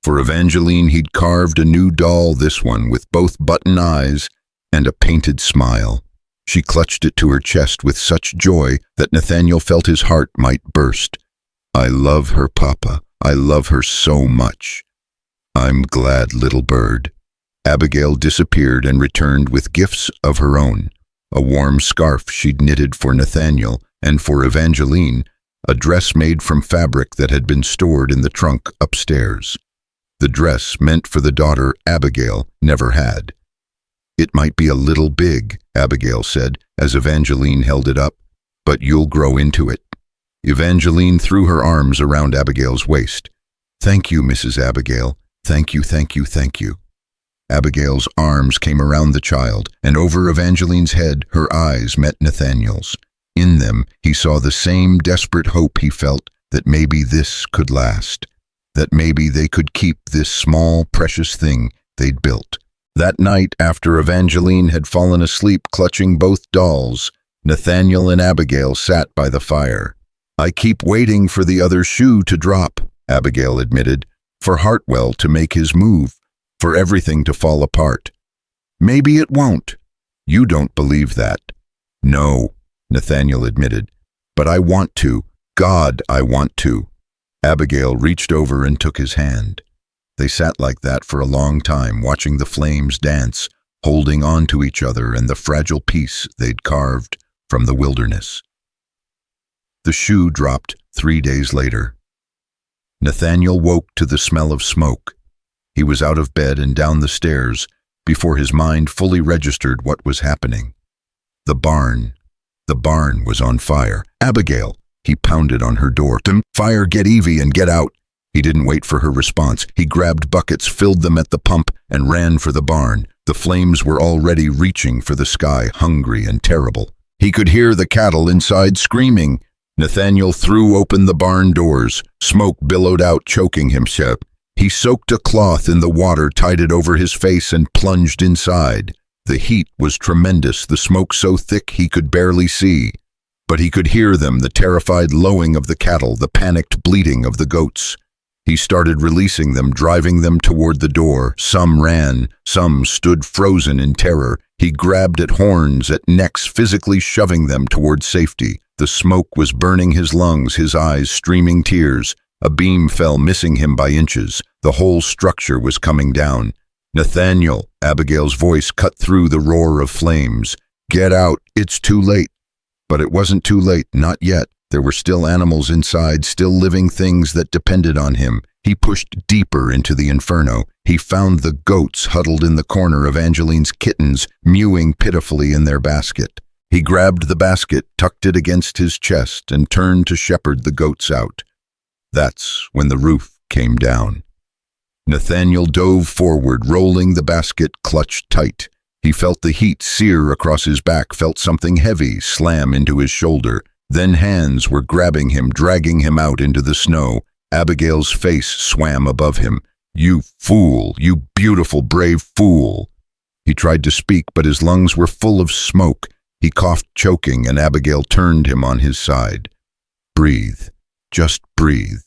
For Evangeline, he'd carved a new doll, this one, with both button eyes and a painted smile. She clutched it to her chest with such joy that Nathaniel felt his heart might burst. "I love her, Papa. I love her so much." "I'm glad, little bird." Abigail disappeared and returned with gifts of her own. A warm scarf she'd knitted for Nathaniel, and for Evangeline, a dress made from fabric that had been stored in the trunk upstairs. The dress meant for the daughter Abigail never had. "It might be a little big," Abigail said, as Evangeline held it up, "but you'll grow into it." Evangeline threw her arms around Abigail's waist. "Thank you, Mrs. Abigail. Thank you, thank you, thank you." Abigail's arms came around the child, and over Evangeline's head her eyes met Nathaniel's. In them he saw the same desperate hope he felt, that maybe this could last, that maybe they could keep this small, precious thing they'd built. That night, after Evangeline had fallen asleep clutching both dolls, Nathaniel and Abigail sat by the fire. "I keep waiting for the other shoe to drop," Abigail admitted, "for Hartwell to make his move, for everything to fall apart. Maybe it won't." "You don't believe that." "No," Nathaniel admitted, "but I want to. God, I want to." Abigail reached over and took his hand. They sat like that for a long time, watching the flames dance, holding on to each other and the fragile piece they'd carved from the wilderness. The shoe dropped 3 days later. Nathaniel woke to the smell of smoke. He was out of bed and down the stairs before his mind fully registered what was happening. The barn was on fire. Abigail! He pounded on her door. Fire, get Evie and get out. He didn't wait for her response. He grabbed buckets, filled them at the pump, and ran for the barn. The flames were already reaching for the sky, hungry and terrible. He could hear the cattle inside screaming. Nathaniel threw open the barn doors. Smoke billowed out, choking himself. He soaked a cloth in the water, tied it over his face, and plunged inside. The heat was tremendous, the smoke so thick he could barely see. But he could hear them, the terrified lowing of the cattle, the panicked bleating of the goats. He started releasing them, driving them toward the door. Some ran, some stood frozen in terror. He grabbed at horns, at necks, physically shoving them toward safety. The smoke was burning his lungs, his eyes streaming tears. A beam fell, missing him by inches. The whole structure was coming down. Nathaniel, Abigail's voice cut through the roar of flames. Get out, it's too late. But it wasn't too late, not yet. There were still animals inside, still living things that depended on him. He pushed deeper into the inferno. He found the goats huddled in the corner of Angeline's kittens, mewing pitifully in their basket. He grabbed the basket, tucked it against his chest, and turned to shepherd the goats out. That's when the roof came down. Nathaniel dove forward, rolling the basket clutched tight. He felt the heat sear across his back, felt something heavy slam into his shoulder. Then hands were grabbing him, dragging him out into the snow. Abigail's face swam above him. You fool, you beautiful, brave fool. He tried to speak, but his lungs were full of smoke. He coughed, choking, and Abigail turned him on his side. Breathe. Just breathe.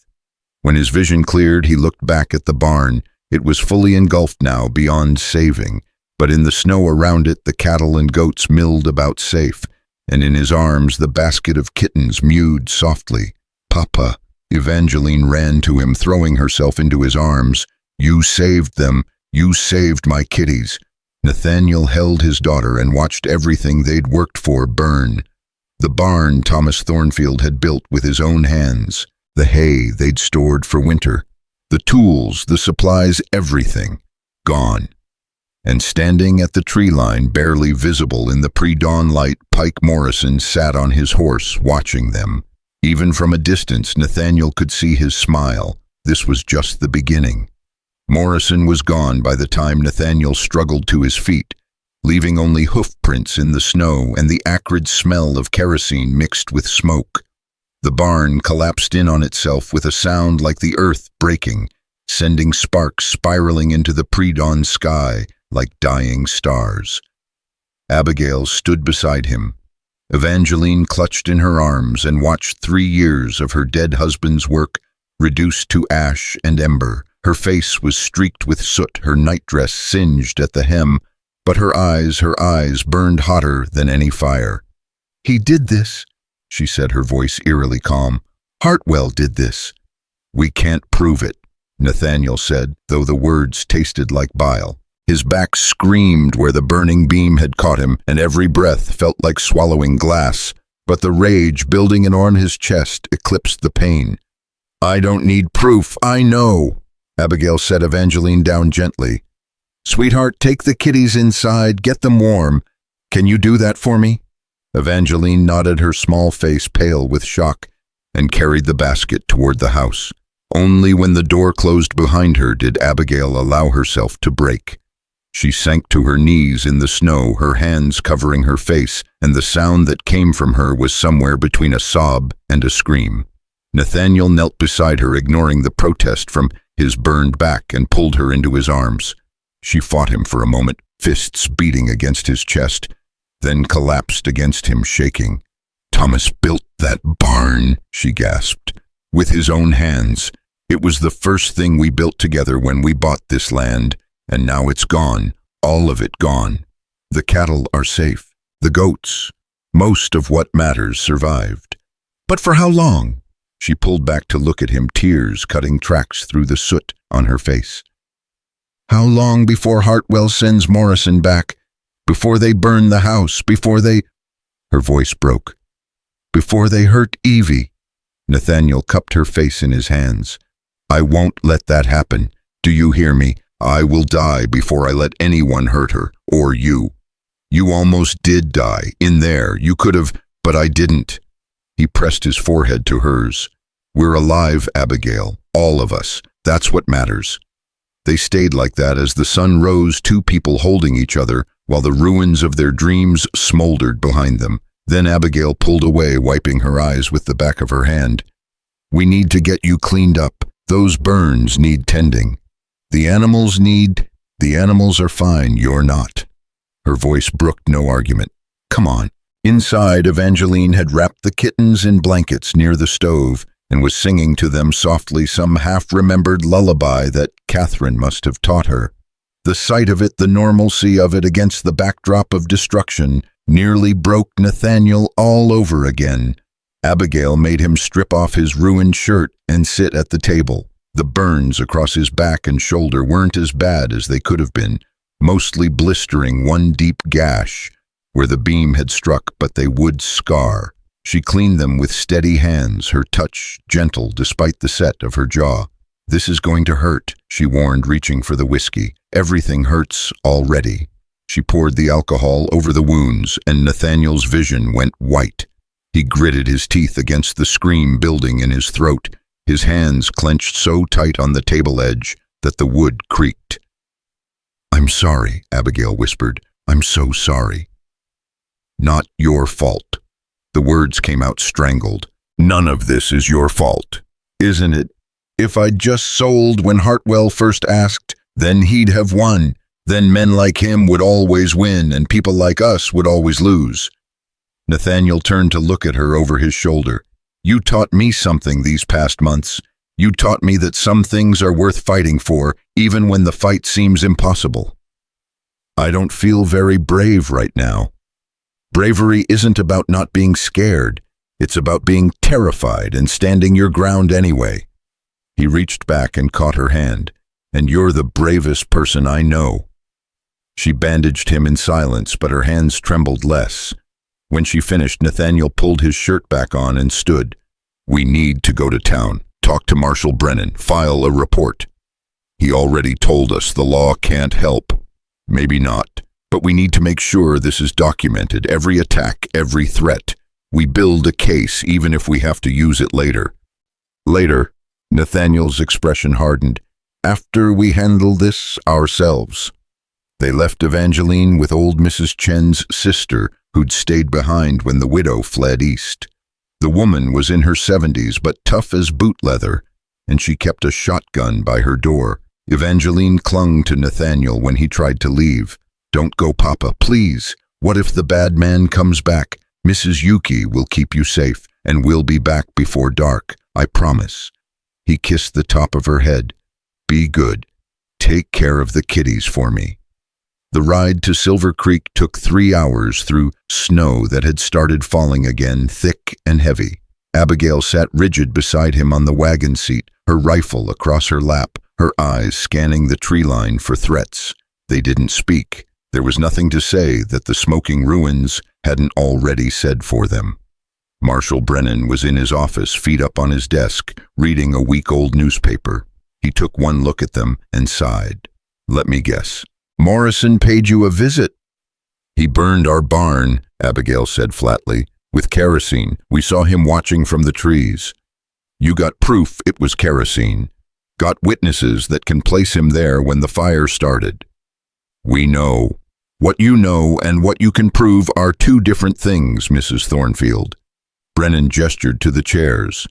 When his vision cleared, he looked back at the barn. It was fully engulfed now, beyond saving. But in the snow around it, the cattle and goats milled about safe, and in his arms the basket of kittens mewed softly. Papa! Evangeline ran to him, throwing herself into his arms. You saved them. You saved my kitties. Nathaniel held his daughter and watched everything they'd worked for burn. The barn Thomas Thornfield had built with his own hands, the hay they'd stored for winter, the tools, the supplies, everything, gone. And standing at the tree line, barely visible in the pre-dawn light, Pike Morrison sat on his horse, watching them. Even from a distance, Nathaniel could see his smile. This was just the beginning. Morrison was gone by the time Nathaniel struggled to his feet, leaving only hoof prints in the snow and the acrid smell of kerosene mixed with smoke. The barn collapsed in on itself with a sound like the earth breaking, sending sparks spiraling into the pre-dawn sky like dying stars. Abigail stood beside him. Evangeline clutched in her arms and watched 3 years of her dead husband's work reduced to ash and ember. Her face was streaked with soot, her nightdress singed at the hem, but her eyes burned hotter than any fire. He did this, she said, her voice eerily calm. Hartwell did this. We can't prove it, Nathaniel said, though the words tasted like bile. His back screamed where the burning beam had caught him, and every breath felt like swallowing glass. But the rage building on his chest eclipsed the pain. I don't need proof, I know, Abigail set Evangeline down gently. Sweetheart, take the kitties inside, get them warm. Can you do that for me? Evangeline nodded, her small face pale with shock, and carried the basket toward the house. Only when the door closed behind her did Abigail allow herself to break. She sank to her knees in the snow, her hands covering her face, and the sound that came from her was somewhere between a sob and a scream. Nathaniel knelt beside her, ignoring the protest from his burned back, and pulled her into his arms. She fought him for a moment, fists beating against his chest, then collapsed against him, shaking. Thomas built that barn, she gasped, with his own hands. It was the first thing we built together when we bought this land. And now it's gone, all of it gone. The cattle are safe, the goats, most of what matters survived. But for how long? She pulled back to look at him, tears cutting tracks through the soot on her face. How long before Hartwell sends Morrison back? Before they burn the house? Before they... Her voice broke. Before they hurt Evie? Nathaniel cupped her face in his hands. I won't let that happen. Do you hear me? I will die before I let anyone hurt her, or you. You almost did die, in there. You could have, but I didn't. He pressed his forehead to hers. We're alive, Abigail, all of us. That's what matters. They stayed like that as the sun rose, two people holding each other, while the ruins of their dreams smoldered behind them. Then Abigail pulled away, wiping her eyes with the back of her hand. We need to get you cleaned up. Those burns need tending. The animals are fine, you're not. Her voice brooked no argument. Come on. Inside, Evangeline had wrapped the kittens in blankets near the stove and was singing to them softly some half-remembered lullaby that Catherine must have taught her. The sight of it, the normalcy of it against the backdrop of destruction, nearly broke Nathaniel all over again. Abigail made him strip off his ruined shirt and sit at the table. The burns across his back and shoulder weren't as bad as they could have been, mostly blistering one deep gash where the beam had struck, but they would scar. She cleaned them with steady hands, her touch gentle despite the set of her jaw. This is going to hurt, she warned, reaching for the whiskey. Everything hurts already. She poured the alcohol over the wounds, and Nathaniel's vision went white. He gritted his teeth against the scream building in his throat, his hands clenched so tight on the table edge that the wood creaked. I'm sorry, Abigail whispered. I'm so sorry. Not your fault. The words came out strangled. None of this is your fault, isn't it? If I'd just sold when Hartwell first asked, then he'd have won. Then men like him would always win, and people like us would always lose. Nathaniel turned to look at her over his shoulder. You taught me something these past months. You taught me that some things are worth fighting for, even when the fight seems impossible. I don't feel very brave right now. Bravery isn't about not being scared. It's about being terrified and standing your ground anyway. He reached back and caught her hand. And you're the bravest person I know. She bandaged him in silence, but her hands trembled less. When she finished, Nathaniel pulled his shirt back on and stood. We need to go to town, talk to Marshal Brennan, file a report. He already told us the law can't help. Maybe not, but we need to make sure this is documented, every attack, every threat. We build a case even if we have to use it later. Later, Nathaniel's expression hardened. After we handle this ourselves. They left Evangeline with old Mrs. Chen's sister, who'd stayed behind when the widow fled east. The woman was in her 70s, but tough as boot leather, and she kept a shotgun by her door. Evangeline clung to Nathaniel when he tried to leave. Don't go, Papa, please. What if the bad man comes back? Mrs. Yuki will keep you safe, and we'll be back before dark, I promise. He kissed the top of her head. Be good. Take care of the kiddies for me. The ride to Silver Creek took 3 hours through snow that had started falling again, thick and heavy. Abigail sat rigid beside him on the wagon seat, her rifle across her lap, her eyes scanning the tree line for threats. They didn't speak. There was nothing to say that the smoking ruins hadn't already said for them. Marshal Brennan was in his office, feet up on his desk, reading a week-old newspaper. He took one look at them and sighed. Let me guess. Morrison paid you a visit. He burned our barn, Abigail said flatly, with kerosene. We saw him watching from the trees. You got proof it was kerosene. Got witnesses that can place him there when the fire started. We know. What you know and what you can prove are two different things, Mrs. Thornfield. Brennan gestured to the chairs.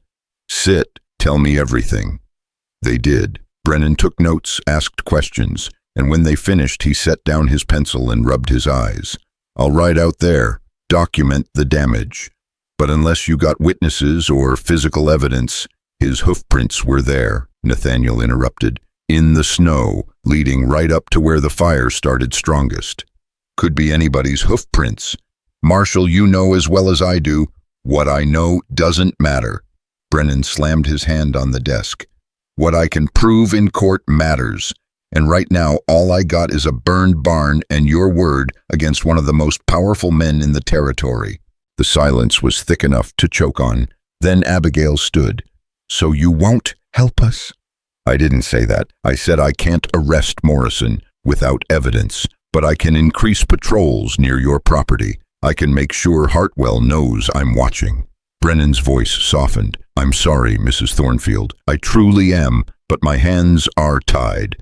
Sit, tell me everything. They did. Brennan took notes, asked questions, and when they finished, he set down his pencil and rubbed his eyes. I'll write out there, document the damage. But unless you got witnesses or physical evidence, his hoofprints were there, Nathaniel interrupted, in the snow, leading right up to where the fire started strongest. Could be anybody's hoofprints. Marshal, you know as well as I do, what I know doesn't matter. Brennan slammed his hand on the desk. What I can prove in court matters. And right now, all I got is a burned barn and your word against one of the most powerful men in the territory. The silence was thick enough to choke on. Then Abigail stood. So you won't help us? I didn't say that. I said I can't arrest Morrison without evidence, but I can increase patrols near your property. I can make sure Hartwell knows I'm watching. Brennan's voice softened. I'm sorry, Mrs. Thornfield. I truly am, but my hands are tied.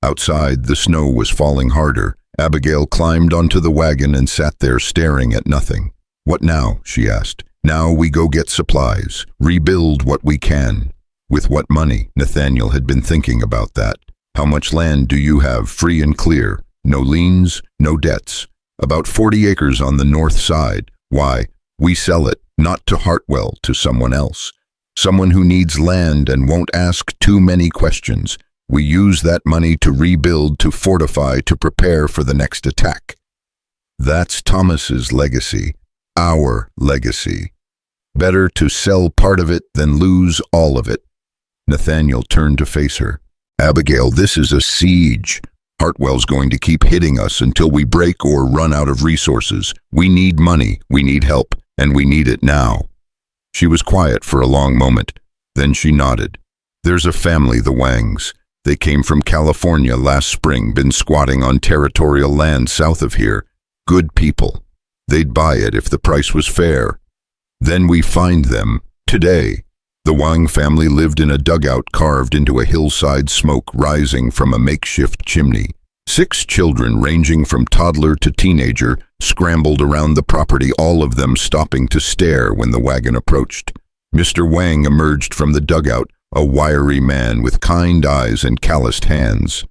Outside, the snow was falling harder. Abigail climbed onto the wagon and sat there staring at nothing. What now? She asked. Now we go get supplies, rebuild what we can. With what money? Nathaniel had been thinking about that. How much land do you have free and clear? No liens, no debts. About 40 acres on the north side. Why? We sell it, not to Hartwell, to someone else. Someone who needs land and won't ask too many questions. We use that money to rebuild, to fortify, to prepare for the next attack. That's Thomas's legacy, our legacy. Better to sell part of it than lose all of it. Nathaniel turned to face her. Abigail, this is a siege. Hartwell's going to keep hitting us until we break or run out of resources. We need money, we need help, and we need it now. She was quiet for a long moment. Then she nodded. There's a family, the Wangs. They came from California last spring, been squatting on territorial land south of here. Good people. They'd buy it if the price was fair. Then we find them, today. The Wang family lived in a dugout carved into a hillside, smoke rising from a makeshift chimney. 6 children, ranging from toddler to teenager, scrambled around the property, all of them stopping to stare when the wagon approached. Mr. Wang emerged from the dugout, a wiry man with kind eyes and calloused hands.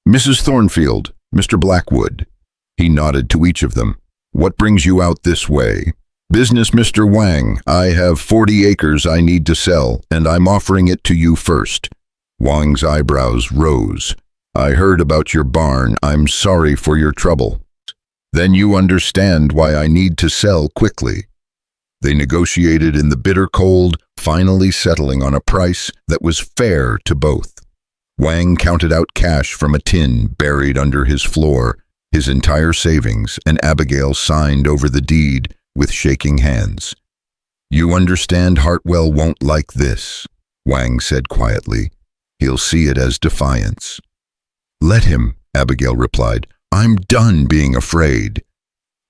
Mrs. Thornfield, Mr. Blackwood. He nodded to each of them. What brings you out this way? Business, Mr. Wang. I have 40 acres I need to sell, and I'm offering it to you first. Wang's eyebrows rose. I heard about your barn. I'm sorry for your trouble. Then you understand why I need to sell quickly. They negotiated in the bitter cold, finally settling on a price that was fair to both. Wang counted out cash from a tin buried under his floor, his entire savings, and Abigail signed over the deed with shaking hands. You understand Hartwell won't like this, Wang said quietly. He'll see it as defiance. Let him, Abigail replied. I'm done being afraid.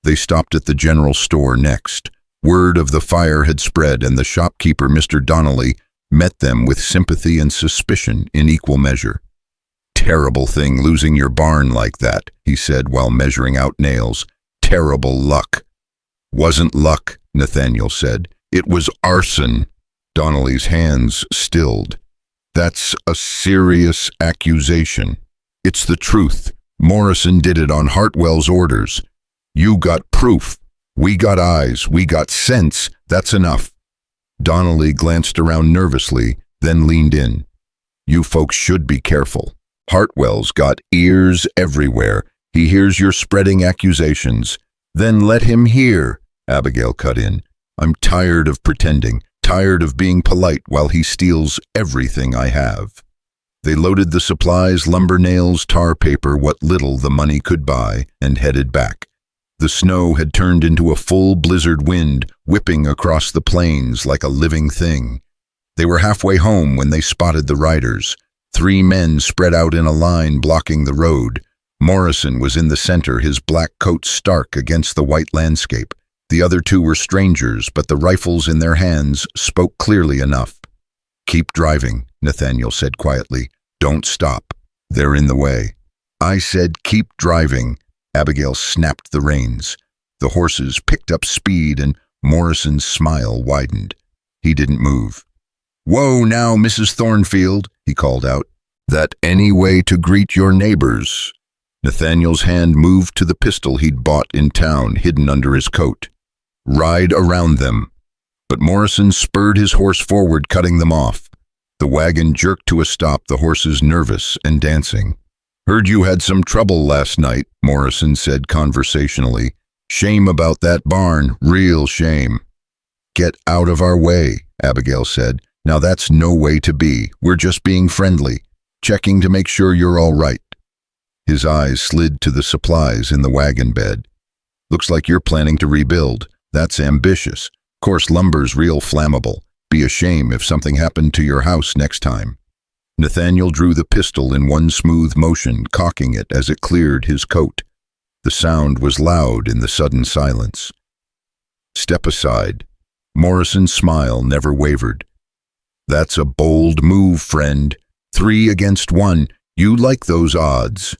They stopped at the general store next. Word of the fire had spread, and the shopkeeper, Mr. Donnelly, met them with sympathy and suspicion in equal measure. Terrible thing losing your barn like that, he said while measuring out nails. Terrible luck. Wasn't luck, Nathaniel said. It was arson. Donnelly's hands stilled. That's a serious accusation. It's the truth. Morrison did it on Hartwell's orders. You got proof. We got eyes. We got sense. That's enough. Donnelly glanced around nervously, then leaned in. You folks should be careful. Hartwell's got ears everywhere. He hears you're spreading accusations. Then let him hear, Abigail cut in. I'm tired of pretending, tired of being polite while he steals everything I have. They loaded the supplies, lumber, nails, tar paper, what little the money could buy, and headed back. The snow had turned into a full blizzard wind, whipping across the plains like a living thing. They were halfway home when they spotted the riders. 3 men spread out in a line blocking the road. Morrison was in the center, his black coat stark against the white landscape. The other 2 were strangers, but the rifles in their hands spoke clearly enough. Keep driving, Nathaniel said quietly. Don't stop. They're in the way. I said keep driving. Abigail snapped the reins. The horses picked up speed and Morrison's smile widened. He didn't move. Whoa now, Mrs. Thornfield, he called out. That any way to greet your neighbors? Nathaniel's hand moved to the pistol he'd bought in town, hidden under his coat. Ride around them. But Morrison spurred his horse forward, cutting them off. The wagon jerked to a stop, the horses nervous and dancing. Heard you had some trouble last night, Morrison said conversationally. Shame about that barn, real shame. Get out of our way, Abigail said. Now that's no way to be. We're just being friendly, checking to make sure you're all right. His eyes slid to the supplies in the wagon bed. Looks like you're planning to rebuild. That's ambitious. Course lumber's real flammable. Be a shame if something happened to your house next time. Nathaniel drew the pistol in one smooth motion, cocking it as it cleared his coat. The sound was loud in the sudden silence. Step aside. Morrison's smile never wavered. That's a bold move, friend. 3 against 1. You like those odds.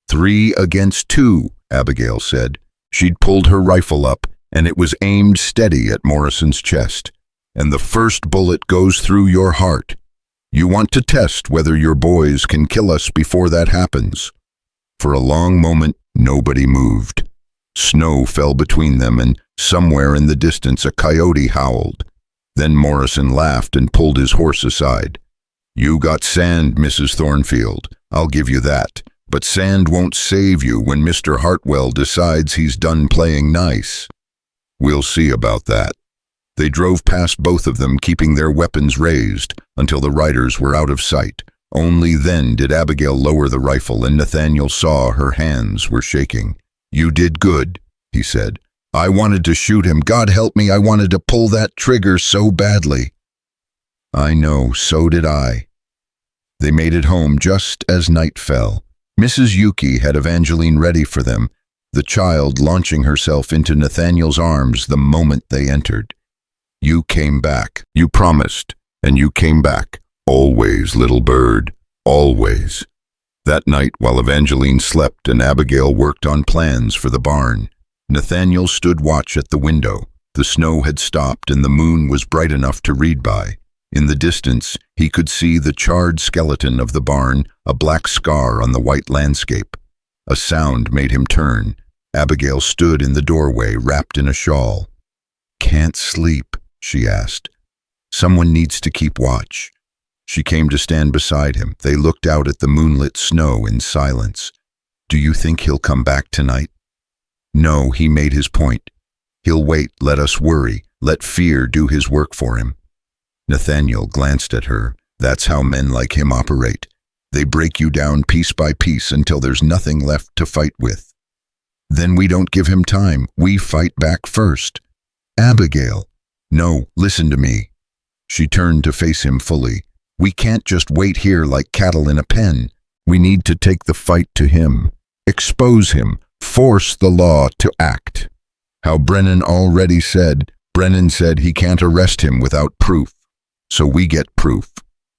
3 against 2, Abigail said. She'd pulled her rifle up, and it was aimed steady at Morrison's chest. And the first bullet goes through your heart. You want to test whether your boys can kill us before that happens. For a long moment, nobody moved. Snow fell between them, and somewhere in the distance a coyote howled. Then Morrison laughed and pulled his horse aside. You got sand, Mrs. Thornfield. I'll give you that. But sand won't save you when Mr. Hartwell decides he's done playing nice. We'll see about that. They drove past both of them, keeping their weapons raised, until the riders were out of sight. Only then did Abigail lower the rifle, and Nathaniel saw her hands were shaking. You did good, he said. I wanted to shoot him. God help me, I wanted to pull that trigger so badly. I know, so did I. They made it home just as night fell. Mrs. Yuki had Evangeline ready for them, the child launching herself into Nathaniel's arms the moment they entered. You came back. You promised, and you came back. Always, little bird, always. That night, while Evangeline slept and Abigail worked on plans for the barn, Nathaniel stood watch at the window. The snow had stopped and the moon was bright enough to read by. In the distance, he could see the charred skeleton of the barn, a black scar on the white landscape. A sound made him turn. Abigail stood in the doorway, wrapped in a shawl. Can't sleep, she asked. Someone needs to keep watch. She came to stand beside him. They looked out at the moonlit snow in silence. Do you think he'll come back tonight? No, he made his point. He'll wait, let us worry, let fear do his work for him. Nathaniel glanced at her. That's how men like him operate. They break you down piece by piece until there's nothing left to fight with. Then we don't give him time. We fight back first. Abigail. No, listen to me. She turned to face him fully. We can't just wait here like cattle in a pen. We need to take the fight to him. Expose him. Force the law to act. How Brennan already said, Brennan said he can't arrest him without proof. So we get proof.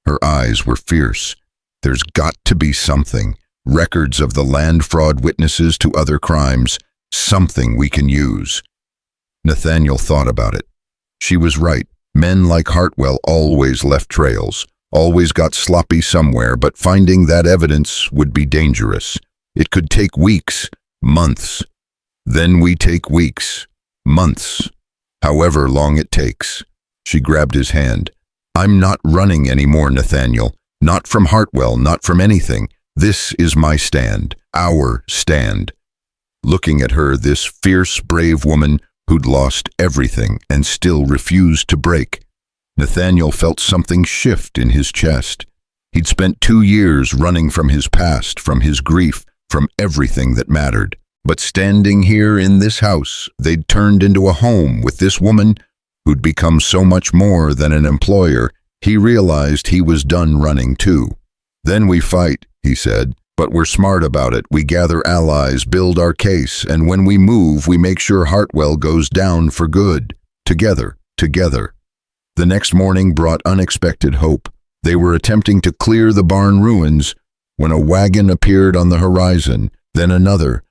Her eyes were fierce. There's got to be something. Records of the land fraud witnesses to other crimes. Something we can use. Nathaniel thought about it. She was right. Men like Hartwell always left trails, always got sloppy somewhere, but finding that evidence would be dangerous. It could take weeks, months. Then we take weeks, months, however long it takes. She grabbed his hand. I'm not running anymore, Nathaniel. Not from Hartwell, not from anything. This is my stand, our stand. Looking at her, this fierce, brave woman who'd lost everything and still refused to break, Nathaniel felt something shift in his chest. He'd spent 2 years running from his past, from his grief, from everything that mattered. But standing here in this house, they'd turned into a home with this woman who'd become so much more than an employer. He realized he was done running too. Then we fight, he said, but we're smart about it. We gather allies, build our case, and when we move, we make sure Hartwell goes down for good. Together, together. The next morning brought unexpected hope. They were attempting to clear the barn ruins when a wagon appeared on the horizon, then another.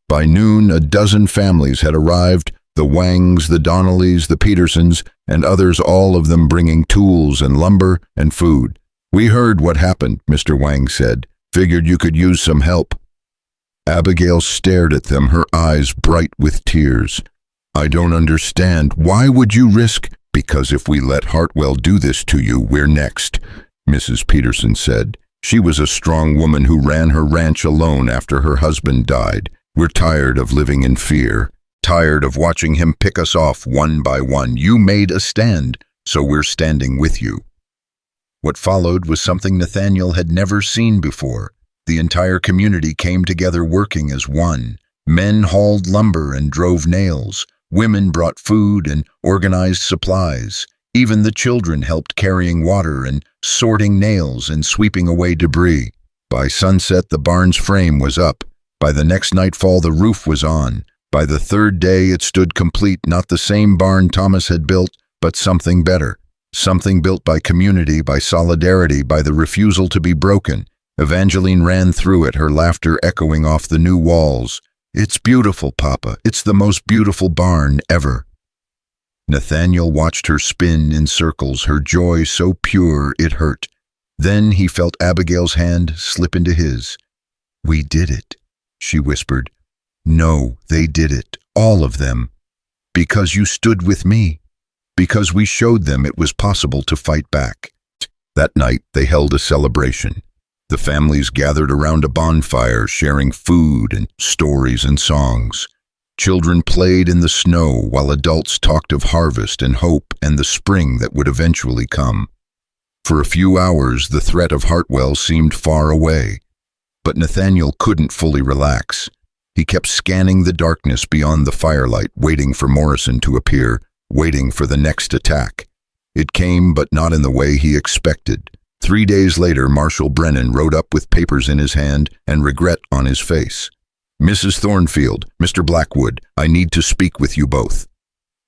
By noon, a dozen families had arrived, the Wangs, the Donnellys, the Petersons, and others, all of them bringing tools and lumber and food. We heard what happened, Mr. Wang said. Figured you could use some help. Abigail stared at them, her eyes bright with tears. I don't understand. Why would you risk? Because if we let Hartwell do this to you, we're next, Mrs. Peterson said. She was a strong woman who ran her ranch alone after her husband died. We're tired of living in fear, tired of watching him pick us off one by one. You made a stand. so we're standing with you." What followed was something Nathaniel had never seen before. The entire community came together working as one. Men hauled lumber and drove nails. Women brought food and organized supplies. Even the children helped carrying water and sorting nails and sweeping away debris. By sunset, the barn's frame was up. By the next nightfall, the roof was on. By the third day, it stood complete, not the same barn Thomas had built, but something better. Something built by community, by solidarity, by the refusal to be broken. Evangeline ran through it, her laughter echoing off the new walls. "It's beautiful, Papa. It's the most beautiful barn ever." Nathaniel watched her spin in circles, her joy so pure it hurt. Then he felt Abigail's hand slip into his. "We did it," she whispered. "No, they did it, all of them. Because you stood with me. Because we showed them it was possible to fight back." That night they held a celebration. The families gathered around a bonfire, sharing food and stories and songs. Children played in the snow while adults talked of harvest and hope and the spring that would eventually come. For a few hours, the threat of Hartwell seemed far away. But Nathaniel couldn't fully relax. He kept scanning the darkness beyond the firelight, waiting for Morrison to appear, waiting for the next attack. It came, but not in the way he expected. 3 days later, Marshal Brennan rode up with papers in his hand and regret on his face. "Mrs. Thornfield, Mr. Blackwood, I need to speak with you both."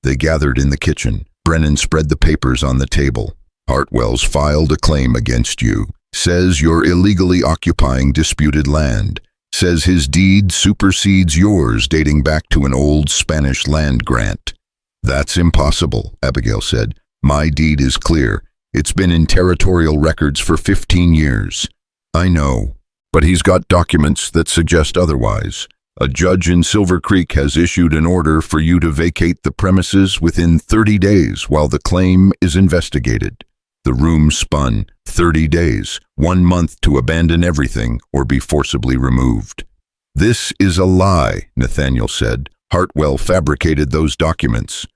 They gathered in the kitchen. Brennan spread the papers on the table. "Hartwell's filed a claim against you. Says you're illegally occupying disputed land. Says his deed supersedes yours, dating back to an old Spanish land grant." "That's impossible," Abigail said. "My deed is clear. It's been in territorial records for 15 years. "I know, but he's got documents that suggest otherwise. A judge in Silver Creek has issued an order for you to vacate the premises within 30 days while the claim is investigated." The room spun. 30 days, 1 month to abandon everything or be forcibly removed. "This is a lie," Nathaniel said. "Hartwell fabricated those documents."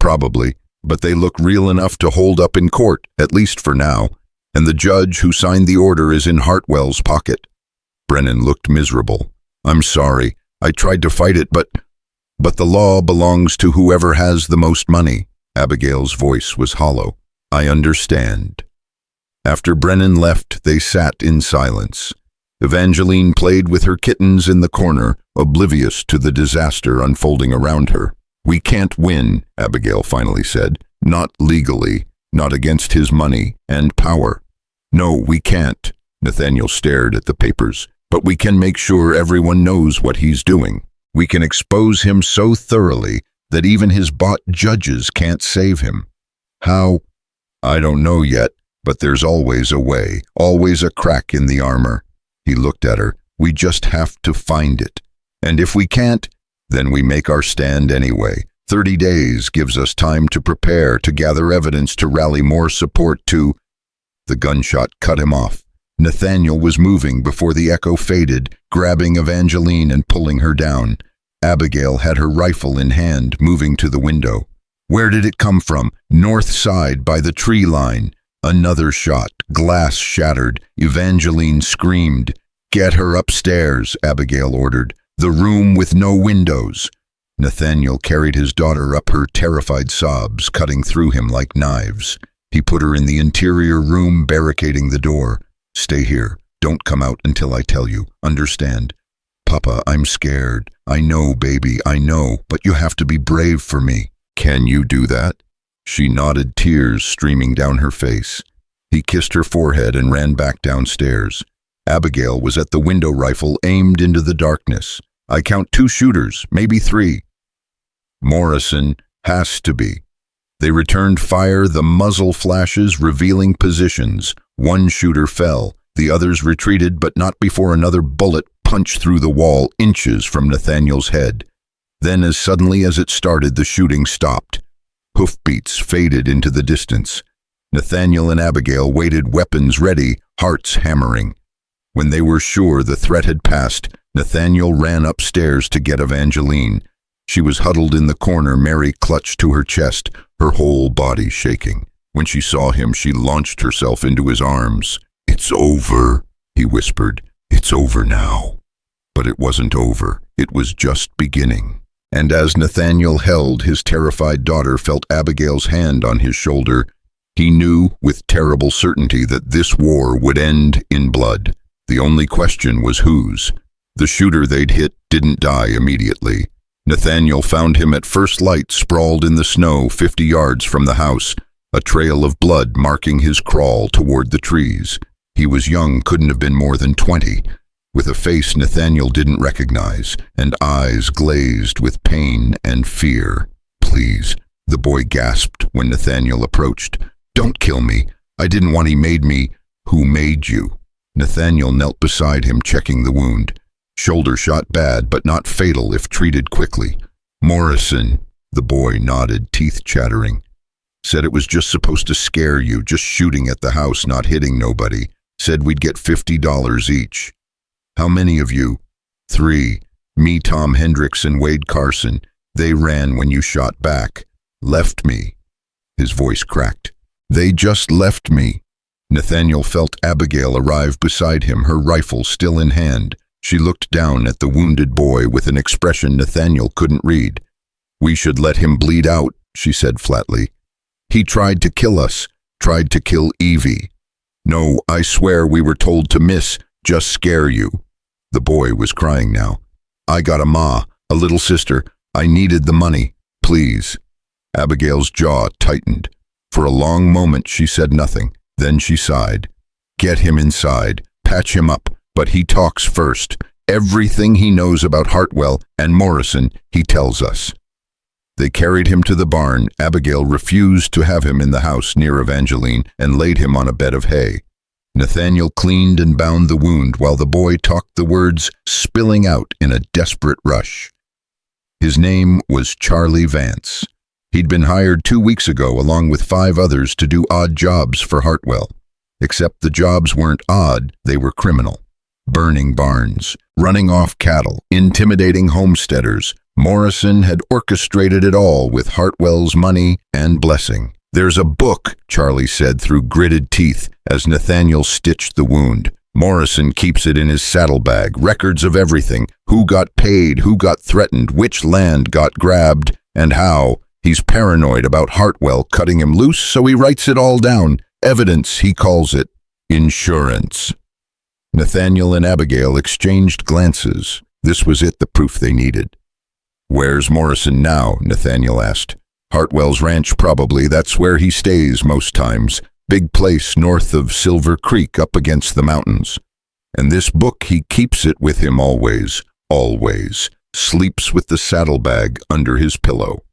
"Probably, but they look real enough to hold up in court, at least for now. And the judge who signed the order is in Hartwell's pocket." Brennan looked miserable. "I'm sorry. I tried to fight it, but the law belongs to whoever has the most money." Abigail's voice was hollow. "I understand." After Brennan left, they sat in silence. Evangeline played with her kittens in the corner, oblivious to the disaster unfolding around her. "We can't win," Abigail finally said. "Not legally, not against his money and power." "No, we can't," Nathaniel stared at the papers. "But we can make sure everyone knows what he's doing. We can expose him so thoroughly that even his bought judges can't save him." "How?" "I don't know yet, but there's always a way, always a crack in the armor." He looked at her. "We just have to find it. And if we can't, then we make our stand anyway. 30 days gives us time to prepare, to gather evidence, to rally more support, to—" The gunshot cut him off. Nathaniel was moving before the echo faded, grabbing Evangeline and pulling her down. Abigail had her rifle in hand, moving to the window. "Where did it come from?" "North side, by the tree line." Another shot, glass shattered. Evangeline screamed. "Get her upstairs," Abigail ordered. "The room with no windows." Nathaniel carried his daughter up, her terrified sobs cutting through him like knives. He put her in the interior room, barricading the door. "Stay here. Don't come out until I tell you. Understand?" "Papa, I'm scared." "I know, baby, I know, but you have to be brave for me." "Can you do that?" She nodded, tears streaming down her face. He kissed her forehead and ran back downstairs. Abigail was at the window, rifle aimed into the darkness. "I count 2 shooters, maybe 3. "Morrison has to be." They returned fire, the muzzle flashes revealing positions. 1 shooter fell. The others retreated, but not before another bullet punched through the wall inches from Nathaniel's head. Then, as suddenly as it started, the shooting stopped. Hoofbeats faded into the distance. Nathaniel and Abigail waited, weapons ready, hearts hammering. When they were sure the threat had passed, Nathaniel ran upstairs to get Evangeline. She was huddled in the corner, Mary clutched to her chest, her whole body shaking. When she saw him, she launched herself into his arms. "It's over," he whispered. "It's over now." But it wasn't over. It was just beginning. And as Nathaniel held his terrified daughter, felt Abigail's hand on his shoulder, he knew with terrible certainty that this war would end in blood. The only question was whose. The shooter they'd hit didn't die immediately. Nathaniel found him at first light, sprawled in the snow 50 yards from the house, a trail of blood marking his crawl toward the trees. He was young, couldn't have been more than 20, with a face Nathaniel didn't recognize, and eyes glazed with pain and fear. "Please," the boy gasped when Nathaniel approached. "Don't kill me. I didn't want he made me." "Who made you?" Nathaniel knelt beside him, checking the wound. Shoulder shot bad, but not fatal if treated quickly. "Morrison," the boy nodded, teeth chattering. "Said it was just supposed to scare you, just shooting at the house, not hitting nobody. Said we'd get $50 each. How many of you?" "3. Me, Tom Hendricks, and Wade Carson. They ran when you shot back. Left me." His voice cracked. "They just left me." Nathaniel felt Abigail arrive beside him, her rifle still in hand. She looked down at the wounded boy with an expression Nathaniel couldn't read. "We should let him bleed out," she said flatly. "He tried to kill us, tried to kill Evie." "No, I swear we were told to miss, just scare you." The boy was crying now. "I got a ma, a little sister. I needed the money. Please." Abigail's jaw tightened. For a long moment she said nothing. Then she sighed. "Get him inside. Patch him up. But he talks first. Everything he knows about Hartwell and Morrison, he tells us." They carried him to the barn. Abigail refused to have him in the house near Evangeline and laid him on a bed of hay. Nathaniel cleaned and bound the wound while the boy talked, the words spilling out in a desperate rush. His name was Charlie Vance. He'd been hired 2 weeks ago along with 5 others to do odd jobs for Hartwell. Except the jobs weren't odd, they were criminal. Burning barns, running off cattle, intimidating homesteaders. Morrison had orchestrated it all with Hartwell's money and blessing. "There's a book," Charlie said through gritted teeth as Nathaniel stitched the wound. "Morrison keeps it in his saddlebag, records of everything, who got paid, who got threatened, which land got grabbed, and how. He's paranoid about Hartwell cutting him loose, so he writes it all down. Evidence, he calls it. Insurance." Nathaniel and Abigail exchanged glances. This was it, the proof they needed. "Where's Morrison now?" Nathaniel asked. "Hartwell's ranch, probably. That's where he stays most times. Big place north of Silver Creek up against the mountains. And this book, he keeps it with him always, always. Sleeps with the saddlebag under his pillow."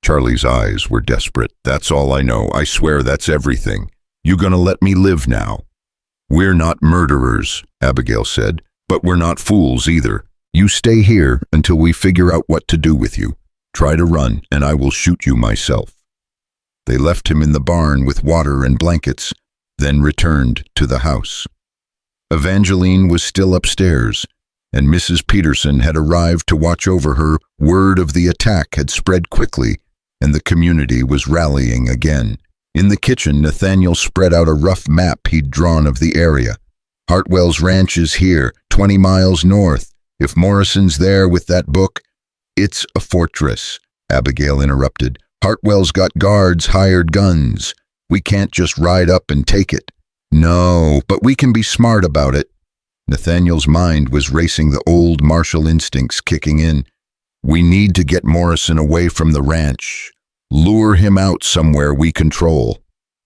Charlie's eyes were desperate. "That's all I know. I swear that's everything. You gonna let me live now?" "We're not murderers," Abigail said, "but we're not fools either. You stay here until we figure out what to do with you. Try to run, and I will shoot you myself." They left him in the barn with water and blankets, then returned to the house. Evangeline was still upstairs, and Mrs. Peterson had arrived to watch over her. Word of the attack had spread quickly, and the community was rallying again. In the kitchen, Nathaniel spread out a rough map he'd drawn of the area. "Hartwell's ranch is here, 20 miles north. If Morrison's there with that book—" "It's a fortress," Abigail interrupted. "Hartwell's got guards, hired guns. We can't just ride up and take it." "No, but we can be smart about it." Nathaniel's mind was racing, the old martial instincts kicking in. "We need to get Morrison away from the ranch. Lure him out somewhere we control.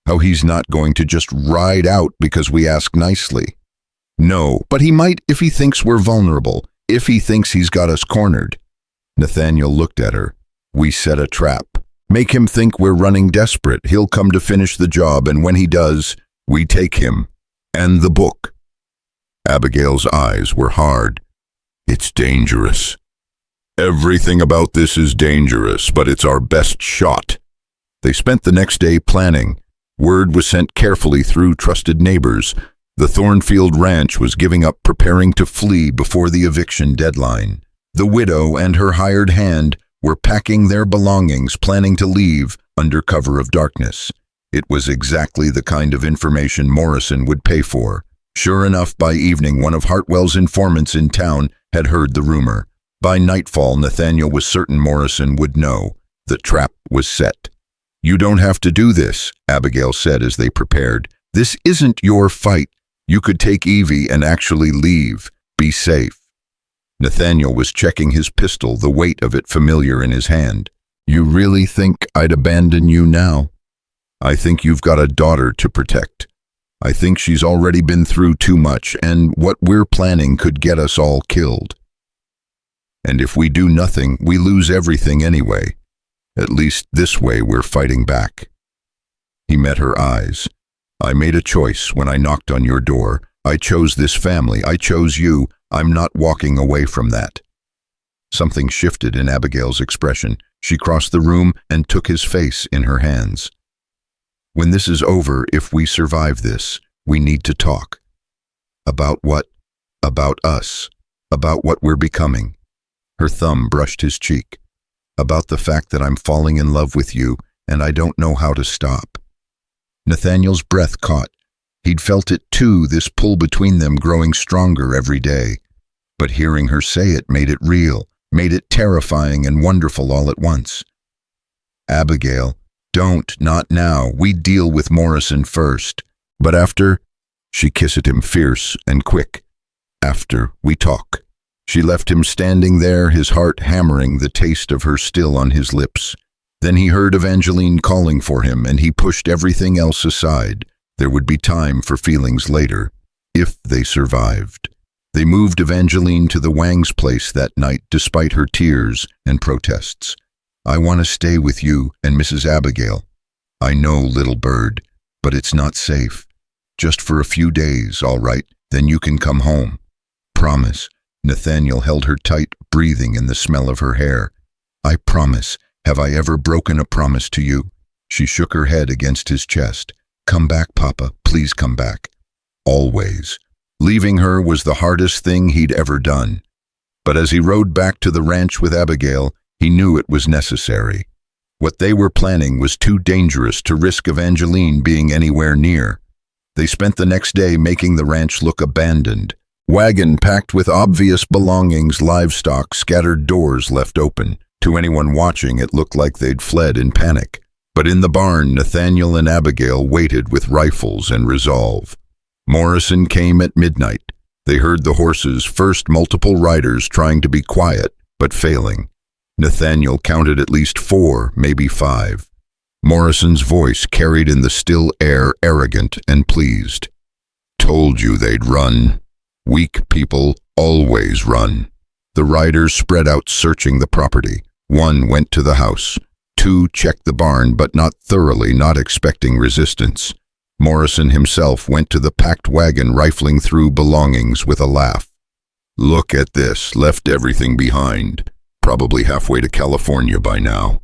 How he's not going to just ride out because we ask nicely." "No, but he might if he thinks we're vulnerable, if he thinks he's got us cornered." Nathaniel looked at her. "We set a trap. Make him think we're running desperate. He'll come to finish the job, and when he does, we take him. And the book." Abigail's eyes were hard. "It's dangerous. Everything about this is dangerous, but it's our best shot." They spent the next day planning. Word was sent carefully through trusted neighbors. The Thornfield ranch was giving up, preparing to flee before the eviction deadline. The widow and her hired hand were packing their belongings, planning to leave under cover of darkness. It was exactly the kind of information Morrison would pay for. Sure enough, by evening, one of Hartwell's informants in town had heard the rumor. By nightfall, Nathaniel was certain Morrison would know. The trap was set. "You don't have to do this," Abigail said as they prepared. "This isn't your fight. You could take Evie and actually leave. Be safe." Nathaniel was checking his pistol, the weight of it familiar in his hand. "You really think I'd abandon you now? I think you've got a daughter to protect. I think she's already been through too much, and what we're planning could get us all killed. And if we do nothing, we lose everything anyway. At least this way we're fighting back." He met her eyes. "I made a choice when I knocked on your door. I chose this family. I chose you. I'm not walking away from that." Something shifted in Abigail's expression. She crossed the room and took his face in her hands. "When this is over, if we survive this, we need to talk." "About what?" "About us. About what we're becoming." Her thumb brushed his cheek. "About the fact that I'm falling in love with you, and I don't know how to stop." Nathaniel's breath caught. He'd felt it too, this pull between them growing stronger every day. But hearing her say it made it real, made it terrifying and wonderful all at once. "Abigail, don't, not now. We deal with Morrison first. But after," she kissed him fierce and quick, "after we talk." She left him standing there, his heart hammering, the taste of her still on his lips. Then he heard Evangeline calling for him, and he pushed everything else aside. There would be time for feelings later, if they survived. They moved Evangeline to the Wang's place that night, despite her tears and protests. "I want to stay with you and Mrs. Abigail. I know, little bird, but it's not safe. Just for a few days, all right, then you can come home. Promise." Nathaniel held her tight, breathing in the smell of her hair. "I promise. Have I ever broken a promise to you?" She shook her head against his chest. "Come back, Papa. Please come back." Always. Leaving her was the hardest thing he'd ever done. But as he rode back to the ranch with Abigail, he knew it was necessary. What they were planning was too dangerous to risk Evangeline being anywhere near. They spent the next day making the ranch look abandoned. Wagon packed with obvious belongings, livestock, scattered, doors left open. To anyone watching, it looked like they'd fled in panic. But in the barn, Nathaniel and Abigail waited with rifles and resolve. Morrison came at midnight. They heard the horses, first multiple riders trying to be quiet, but failing. Nathaniel counted at least 4, maybe 5. Morrison's voice carried in the still air, arrogant and pleased. "Told you they'd run. Weak people always run." The riders spread out, searching the property. 1 went to the house. 2 checked the barn, but not thoroughly, not expecting resistance. Morrison himself went to the packed wagon, rifling through belongings with a laugh. "Look at this, left everything behind. Probably halfway to California by now."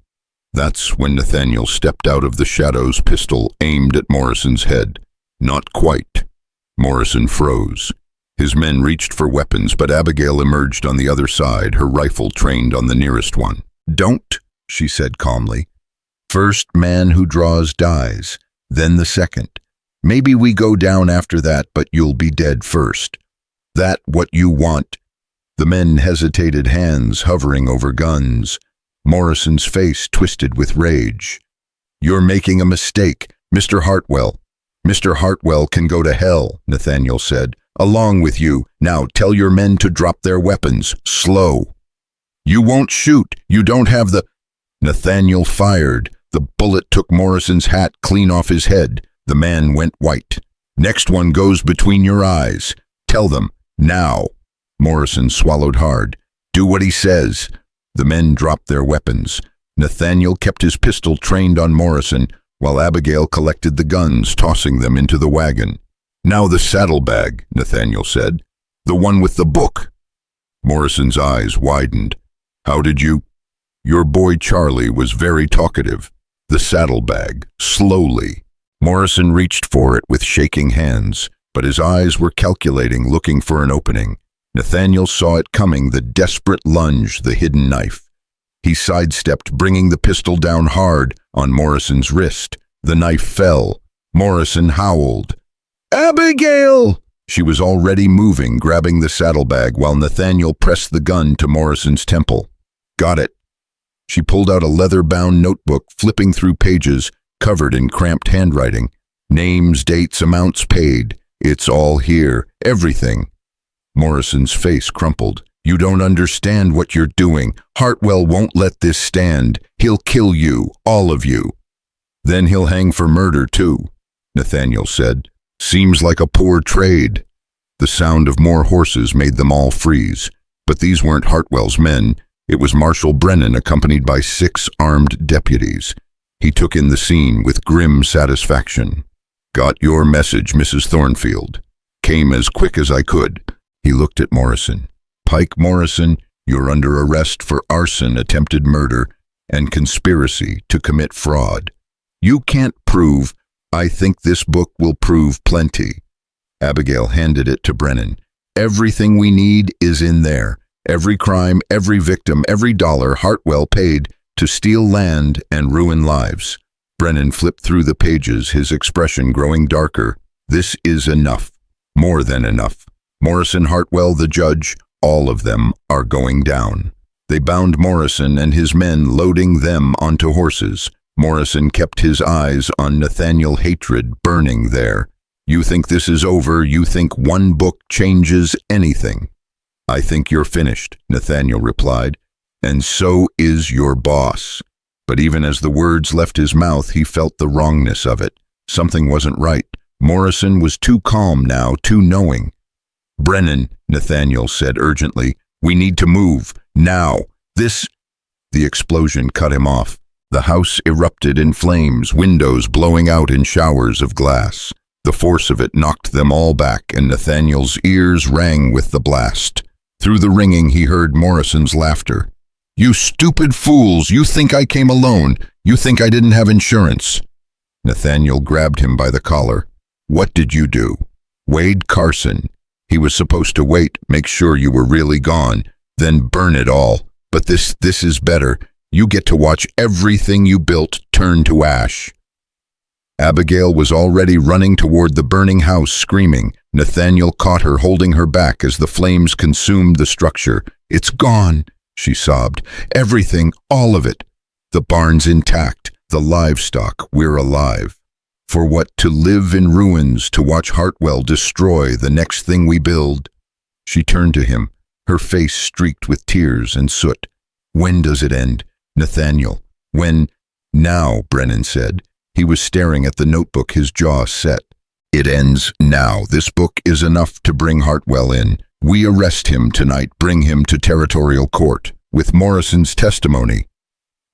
That's when Nathaniel stepped out of the shadows, pistol aimed at Morrison's head. Not quite. Morrison froze. His men reached for weapons, but Abigail emerged on the other side, her rifle trained on the nearest one. "Don't," she said calmly. "First man who draws dies, then the second. Maybe we go down after that, but you'll be dead first. That what you want?" The men hesitated, hands hovering over guns. Morrison's face twisted with rage. "You're making a mistake, Mr. Hartwell." "Mr. Hartwell can go to hell," Nathaniel said. "Along with you. Now tell your men to drop their weapons. Slow." "You won't shoot. You don't have the—" Nathaniel fired. The bullet took Morrison's hat clean off his head. The man went white. "Next one goes between your eyes. Tell them, now." Morrison swallowed hard. "Do what he says." The men dropped their weapons. Nathaniel kept his pistol trained on Morrison, while Abigail collected the guns, tossing them into the wagon. "Now the saddlebag," Nathaniel said. "The one with the book." Morrison's eyes widened. "How did you—" "Your boy Charlie was very talkative." "The saddlebag, slowly." Morrison reached for it with shaking hands, but his eyes were calculating, looking for an opening. Nathaniel saw it coming, the desperate lunge, the hidden knife. He sidestepped, bringing the pistol down hard on Morrison's wrist. The knife fell. Morrison howled. "Abigail!" She was already moving, grabbing the saddlebag while Nathaniel pressed the gun to Morrison's temple. "Got it." She pulled out a leather-bound notebook, flipping through pages covered in cramped handwriting. Names, dates, amounts paid. It's all here. Everything. Morrison's face crumpled. "You don't understand what you're doing. Hartwell won't let this stand. He'll kill you, all of you." "Then he'll hang for murder, too," Nathaniel said. "Seems like a poor trade." The sound of more horses made them all freeze. But these weren't Hartwell's men. It was Marshal Brennan, accompanied by 6 armed deputies. He took in the scene with grim satisfaction. "Got your message, Mrs. Thornfield. Came as quick as I could." He looked at Morrison. "Pike Morrison, you're under arrest for arson, attempted murder, and conspiracy to commit fraud. You can't prove. I think this book will prove plenty." Abigail handed it to Brennan. "Everything we need is in there. Every crime, every victim, every dollar Hartwell paid to steal land and ruin lives." Brennan flipped through the pages, his expression growing darker. "This is enough. More than enough. Morrison, Hartwell, the judge, all of them are going down." They bound Morrison and his men, loading them onto horses. Morrison kept his eyes on Nathaniel, hatred burning there. "You think this is over? You think one book changes anything?" "I think you're finished," Nathaniel replied. "And so is your boss." But even as the words left his mouth, he felt the wrongness of it. Something wasn't right. Morrison was too calm now, too knowing. "Brennan," Nathaniel said urgently, "we need to move. Now. This—" The explosion cut him off. The house erupted in flames, windows blowing out in showers of glass. The force of it knocked them all back, and Nathaniel's ears rang with the blast. Through the ringing, he heard Morrison's laughter. "You stupid fools! You think I came alone! You think I didn't have insurance!" Nathaniel grabbed him by the collar. "What did you do?" "Wade Carson. He was supposed to wait, make sure you were really gone, then burn it all. But this is better. You get to watch everything you built turn to ash." Abigail was already running toward the burning house, screaming. Nathaniel caught her, holding her back as the flames consumed the structure. "It's gone," she sobbed. "Everything, all of it. The barn's intact, the livestock, we're alive. For what, to live in ruins, to watch Hartwell destroy the next thing we build?" She turned to him, her face streaked with tears and soot. "When does it end, Nathaniel? When—" "Now," Brennan said. He was staring at the notebook, his jaw set. "It ends now. This book is enough to bring Hartwell in. We arrest him tonight, bring him to territorial court, with Morrison's testimony."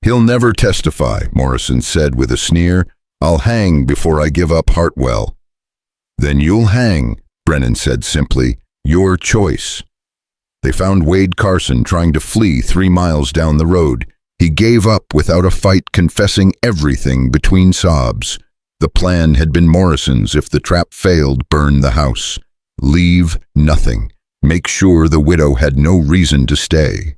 "He'll never testify," Morrison said with a sneer. "I'll hang before I give up Hartwell." "Then you'll hang," Brennan said simply. "Your choice." They found Wade Carson trying to flee 3 miles down the road. He gave up without a fight, confessing everything between sobs. The plan had been Morrison's. If the trap failed, burn the house. Leave nothing. Make sure the widow had no reason to stay.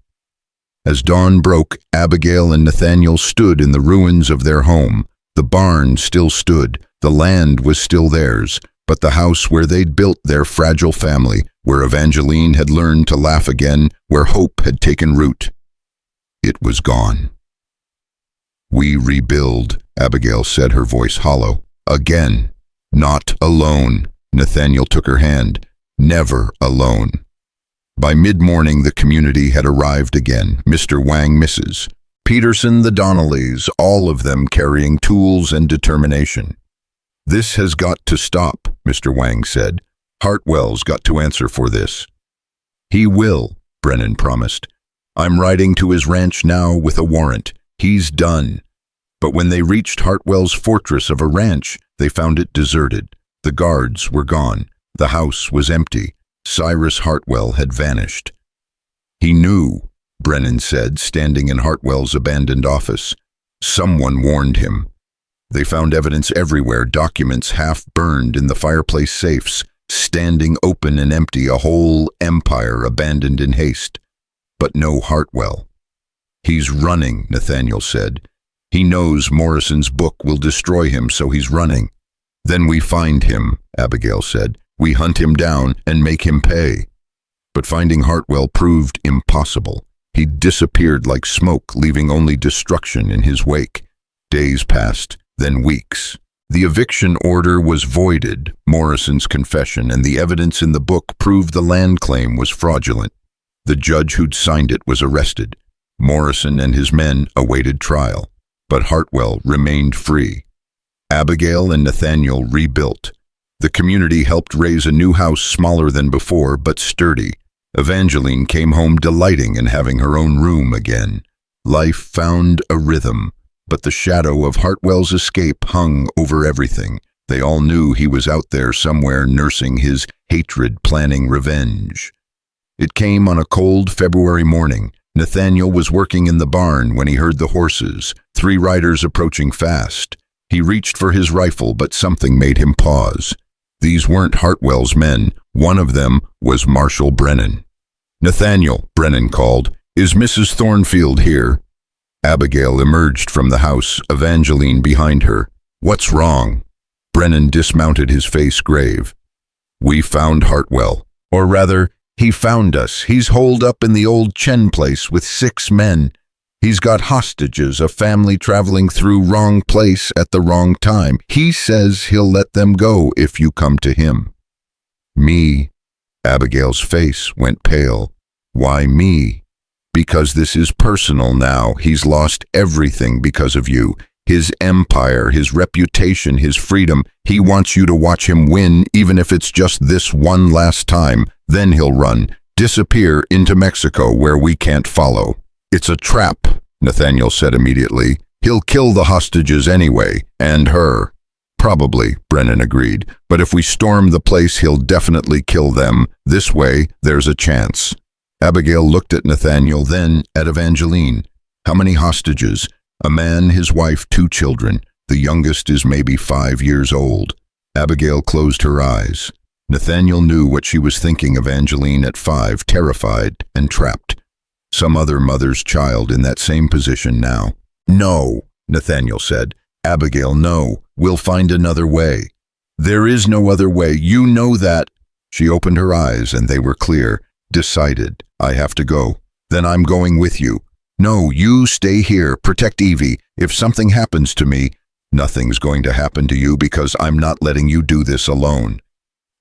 As dawn broke, Abigail and Nathaniel stood in the ruins of their home. The barn still stood. The land was still theirs. But the house where they'd built their fragile family, where Evangeline had learned to laugh again, where hope had taken root, it was gone. "We rebuild," Abigail said, her voice hollow. "Again. Not alone." Nathaniel took her hand. "Never alone." By mid-morning, the community had arrived again. Mr. Wang, Mrs. Peterson, the Donnellys, all of them carrying tools and determination. "This has got to stop," Mr. Wang said. "Hartwell's got to answer for this." "He will," Brennan promised. "I'm riding to his ranch now with a warrant. He's done." But when they reached Hartwell's fortress of a ranch, they found it deserted. The guards were gone. The house was empty. Cyrus Hartwell had vanished. "He knew," Brennan said, standing in Hartwell's abandoned office. "Someone warned him." They found evidence everywhere, documents half burned in the fireplace safes, standing open and empty, a whole empire abandoned in haste. But no Hartwell. "He's running," Nathaniel said. He knows Morrison's book will destroy him, so he's running. Then we find him, Abigail said. We hunt him down and make him pay. But finding Hartwell proved impossible. He disappeared like smoke, leaving only destruction in his wake. Days passed, then weeks. The eviction order was voided, Morrison's confession and the evidence in the book proved the land claim was fraudulent. The judge who'd signed it was arrested. Morrison and his men awaited trial, but Hartwell remained free. Abigail and Nathaniel rebuilt. The community helped raise a new house smaller than before, but sturdy. Evangeline came home delighting in having her own room again. Life found a rhythm, but the shadow of Hartwell's escape hung over everything. They all knew he was out there somewhere nursing his hatred, planning revenge. It came on a cold February morning. Nathaniel was working in the barn when he heard the horses, 3 riders approaching fast. He reached for his rifle, but something made him pause. These weren't Hartwell's men. One of them was Marshal Brennan. "Nathaniel," Brennan called, "is Mrs. Thornfield here?" Abigail emerged from the house, Evangeline behind her. "What's wrong?" Brennan dismounted, his face grave. "We found Hartwell. Or rather, he found us. He's holed up in the old Chen place with 6 men. He's got hostages, a family traveling through wrong place at the wrong time. He says he'll let them go if you come to him." "Me?" Abigail's face went pale. "Why me?" "Because this is personal now. He's lost everything because of you. His empire, his reputation, his freedom. He wants you to watch him win, even if it's just this one last time. Then he'll run, disappear into Mexico where we can't follow." "It's a trap," Nathaniel said immediately. "He'll kill the hostages anyway, and her." "Probably," Brennan agreed, "but if we storm the place, he'll definitely kill them. This way, there's a chance." Abigail looked at Nathaniel, then at Evangeline. "How many hostages?" "A man, his wife, 2 children. The youngest is maybe 5 years old." Abigail closed her eyes. Nathaniel knew what she was thinking, Evangeline at 5, terrified and trapped. Some other mother's child in that same position now. "No," Nathaniel said. "Abigail, no. We'll find another way." "There is no other way. You know that." She opened her eyes and they were clear. Decided. "I have to go." "Then I'm going with you." "No, you stay here. Protect Evie. If something happens to me..." "Nothing's going to happen to you because I'm not letting you do this alone."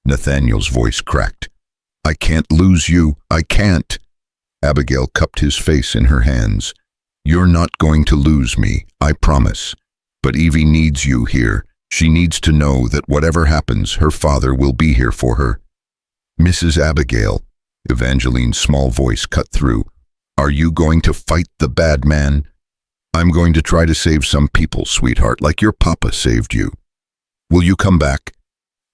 Nathaniel's voice cracked. "I can't lose you. I can't." Abigail cupped his face in her hands. "You're not going to lose me, I promise. But Evie needs you here. She needs to know that whatever happens, her father will be here for her." "Mrs. Abigail," Evangeline's small voice cut through, "are you going to fight the bad man?" "I'm going to try to save some people, sweetheart, like your papa saved you." "Will you come back?"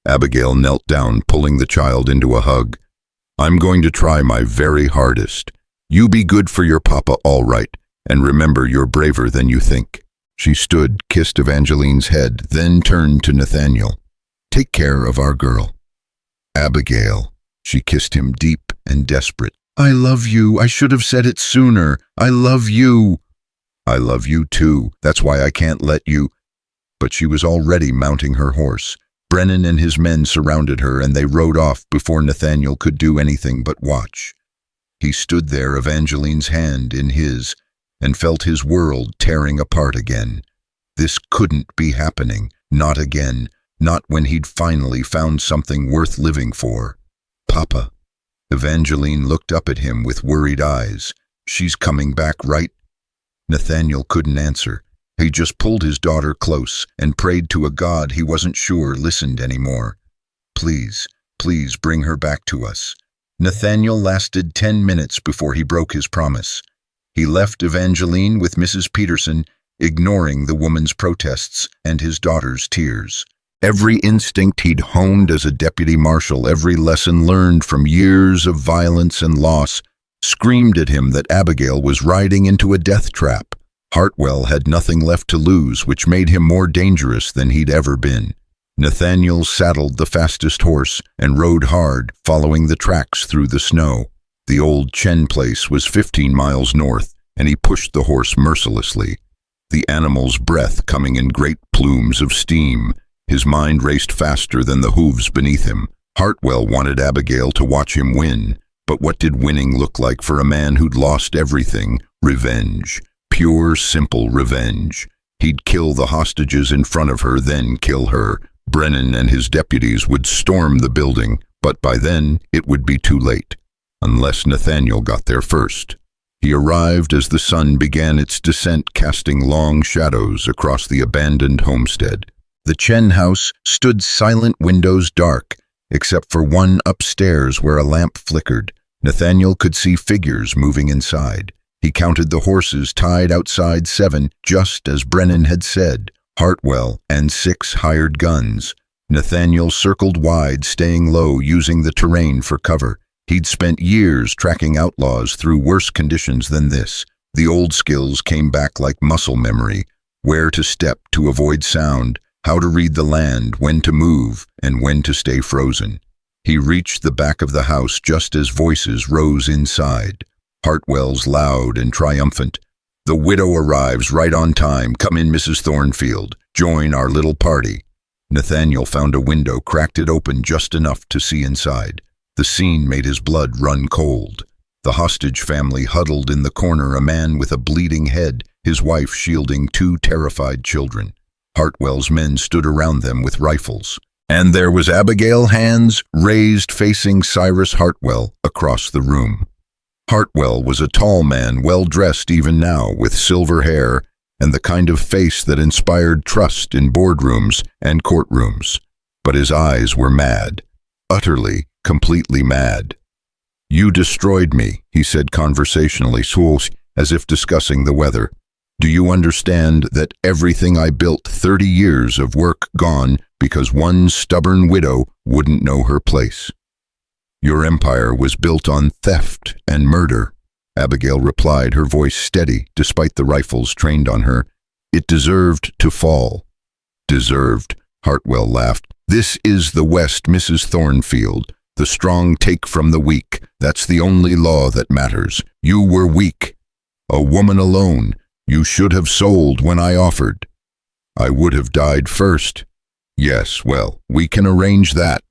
Abigail knelt down, pulling the child into a hug. "I'm going to try my very hardest. You be good for your papa, all right, and remember you're braver than you think." She stood, kissed Evangeline's head, then turned to Nathaniel. "Take care of our girl." "Abigail." She kissed him deep and desperate. "I love you. I should have said it sooner. I love you." "I love you too. That's why I can't let you." But she was already mounting her horse. Brennan and his men surrounded her, and they rode off before Nathaniel could do anything but watch. He stood there, Evangeline's hand in his, and felt his world tearing apart again. This couldn't be happening. Not again. Not when he'd finally found something worth living for. "Papa." Evangeline looked up at him with worried eyes. "She's coming back, right?" Nathaniel couldn't answer. He just pulled his daughter close and prayed to a God he wasn't sure listened anymore. "Please, please bring her back to us." Nathaniel lasted 10 minutes before he broke his promise. He left Evangeline with Mrs. Peterson, ignoring the woman's protests and his daughter's tears. Every instinct he'd honed as a deputy marshal, every lesson learned from years of violence and loss, screamed at him that Abigail was riding into a death trap. Hartwell had nothing left to lose, which made him more dangerous than he'd ever been. Nathaniel saddled the fastest horse and rode hard, following the tracks through the snow. The old Chen place was 15 miles north, and he pushed the horse mercilessly. the animal's breath coming in great plumes of steam. His mind raced faster than the hooves beneath him. Hartwell wanted Abigail to watch him win, but what did winning look like for a man who'd lost everything? Revenge. Pure, simple revenge. He'd kill the hostages in front of her, then kill her. Brennan and his deputies would storm the building, but by then it would be too late, unless Nathaniel got there first. He arrived as the sun began its descent, casting long shadows across the abandoned homestead. The Chen house stood silent, windows dark, except for one upstairs where a lamp flickered. Nathaniel could see figures moving inside. He counted the horses tied outside 7, just as Brennan had said. Hartwell and 6 hired guns. Nathaniel circled wide, staying low, using the terrain for cover. He'd spent years tracking outlaws through worse conditions than this. The old skills came back like muscle memory. Where to step to avoid sound, how to read the land, when to move, and when to stay frozen. He reached the back of the house just as voices rose inside. Hartwell's loud and triumphant. "The widow arrives right on time. Come in, Mrs. Thornfield. Join our little party." Nathaniel found a window, cracked it open just enough to see inside. The scene made his blood run cold. The hostage family huddled in the corner, a man with a bleeding head, his wife shielding 2 terrified children. Hartwell's men stood around them with rifles. And there was Abigail, hands raised, facing Cyrus Hartwell across the room. Hartwell was a tall man, well-dressed even now, with silver hair and the kind of face that inspired trust in boardrooms and courtrooms. But his eyes were mad, utterly, completely mad. "You destroyed me," he said conversationally, as if discussing the weather. "Do you understand that everything I built, 30 years of work gone because one stubborn widow wouldn't know her place? Your empire was built on theft and murder," Abigail replied, her voice steady despite the rifles trained on her. "It deserved to fall." "Deserved," Hartwell laughed. "This is the West, Mrs. Thornfield. The strong take from the weak. That's the only law that matters. You were weak. A woman alone. You should have sold when I offered." "I would have died first." "Yes, well, we can arrange that."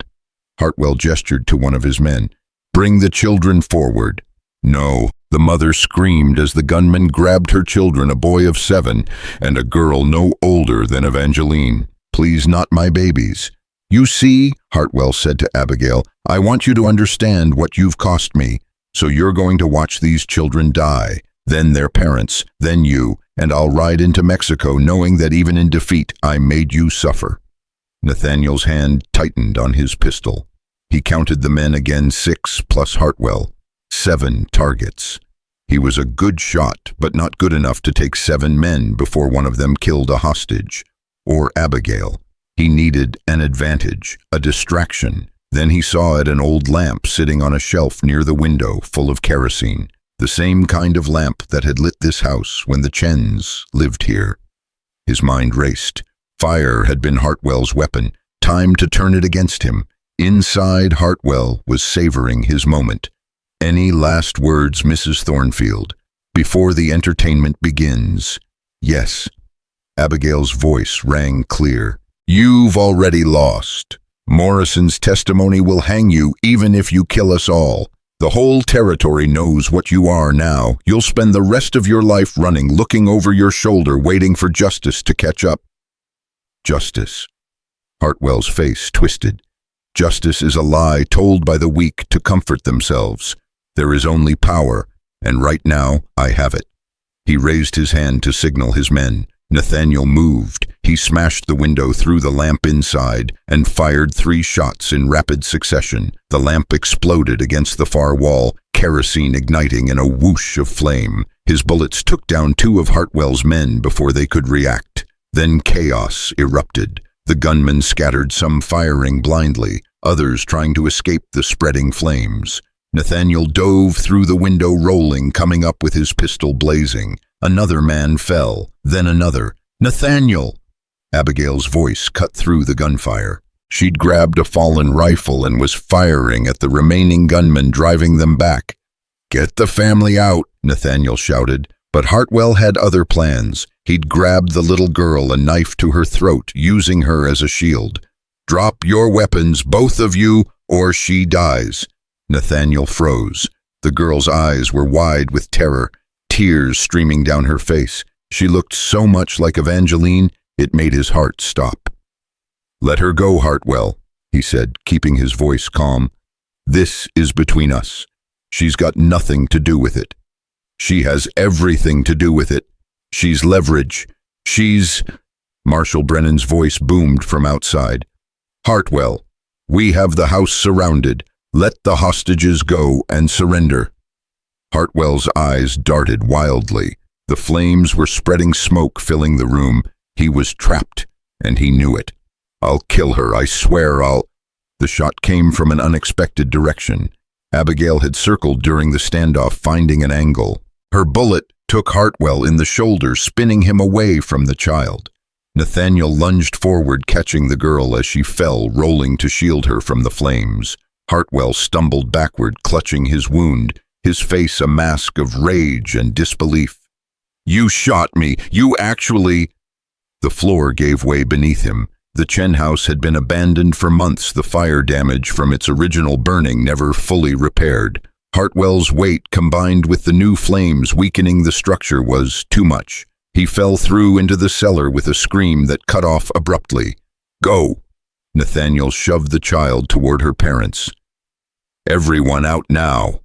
Hartwell gestured to one of his men. "Bring the children forward." "No," the mother screamed as the gunman grabbed her children, a boy of 7 and a girl no older than Evangeline. "Please, not my babies." "You see," Hartwell said to Abigail, "I want you to understand what you've cost me. So you're going to watch these children die, then their parents, then you, and I'll ride into Mexico knowing that even in defeat I made you suffer." Nathaniel's hand tightened on his pistol. He counted the men again, 6 plus Hartwell. 7 targets. He was a good shot, but not good enough to take 7 men before one of them killed a hostage. Or Abigail. He needed an advantage, a distraction. Then he saw an old lamp sitting on a shelf near the window, full of kerosene. The same kind of lamp that had lit this house when the Chens lived here. His mind raced. Fire had been Hartwell's weapon. Time to turn it against him. Inside, Hartwell was savoring his moment. "Any last words, Mrs. Thornfield, before the entertainment begins?" "Yes." Abigail's voice rang clear. "You've already lost. Morrison's testimony will hang you even if you kill us all. The whole territory knows what you are now. You'll spend the rest of your life running, looking over your shoulder, waiting for justice to catch up." Justice. Hartwell's face twisted. Justice is a lie told by the weak to comfort themselves. There is only power, and right now I have it. He raised his hand to signal his men. Nathaniel moved. He smashed the window through the lamp inside and fired 3 shots in rapid succession. The lamp exploded against the far wall, kerosene igniting in a whoosh of flame. His bullets took down 2 of Hartwell's men before they could react. Then chaos erupted. The gunmen scattered, some firing blindly, others trying to escape the spreading flames. Nathaniel dove through the window, rolling, coming up with his pistol blazing. Another man fell, then another. "Nathaniel!" Abigail's voice cut through the gunfire. She'd grabbed a fallen rifle and was firing at the remaining gunmen, driving them back. "Get the family out," Nathaniel shouted. But Hartwell had other plans. He'd grabbed the little girl, a knife to her throat, using her as a shield. "Drop your weapons, both of you, or she dies." Nathaniel froze. The girl's eyes were wide with terror, tears streaming down her face. She looked so much like Evangeline, it made his heart stop. "Let her go, Hartwell," he said, keeping his voice calm. "This is between us. She's got nothing to do with it. She has everything to do with it. She's leverage. She's—" Marshal Brennan's voice boomed from outside. "Hartwell, we have the house surrounded. Let the hostages go and surrender." Hartwell's eyes darted wildly. The flames were spreading smoke, filling the room. He was trapped, and he knew it. "I'll kill her, I swear I'll—" The shot came from an unexpected direction. Abigail had circled during the standoff, finding an angle. Her bullet took Hartwell in the shoulder, spinning him away from the child. Nathaniel lunged forward, catching the girl as she fell, rolling to shield her from the flames. Hartwell stumbled backward, clutching his wound, his face a mask of rage and disbelief. "You shot me! You actually—" The floor gave way beneath him. The Chen house had been abandoned for months, the fire damage from its original burning never fully repaired. Hartwell's weight, combined with the new flames weakening the structure, was too much. He fell through into the cellar with a scream that cut off abruptly. "Go!" Nathaniel shoved the child toward her parents. "Everyone out now."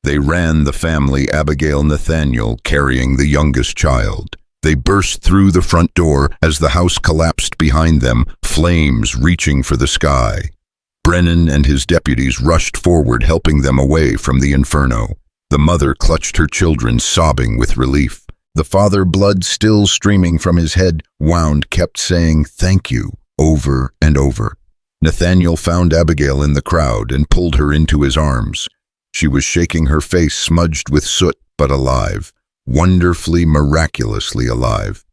They ran, the family, Abigail, Nathaniel, carrying the youngest child. They burst through the front door as the house collapsed behind them, flames reaching for the sky. Brennan and his deputies rushed forward, helping them away from the inferno. The mother clutched her children, sobbing with relief. The father, blood still streaming from his head, kept saying "thank you" over and over. Nathaniel found Abigail in the crowd and pulled her into his arms. She was shaking, her face smudged with soot, but alive. Wonderfully, miraculously alive.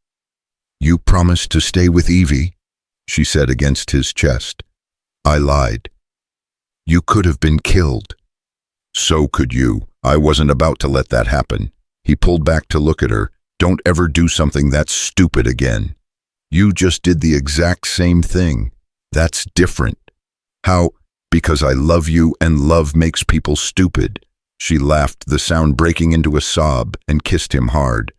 "You promised to stay with Evie," she said against his chest. "I lied. You could have been killed." "So could you. I wasn't about to let that happen." He pulled back to look at her. "Don't ever do something that stupid again. You just did the exact same thing. That's different." "How?" "Because I love you, and love makes people stupid." She laughed, the sound breaking into a sob, and kissed him hard.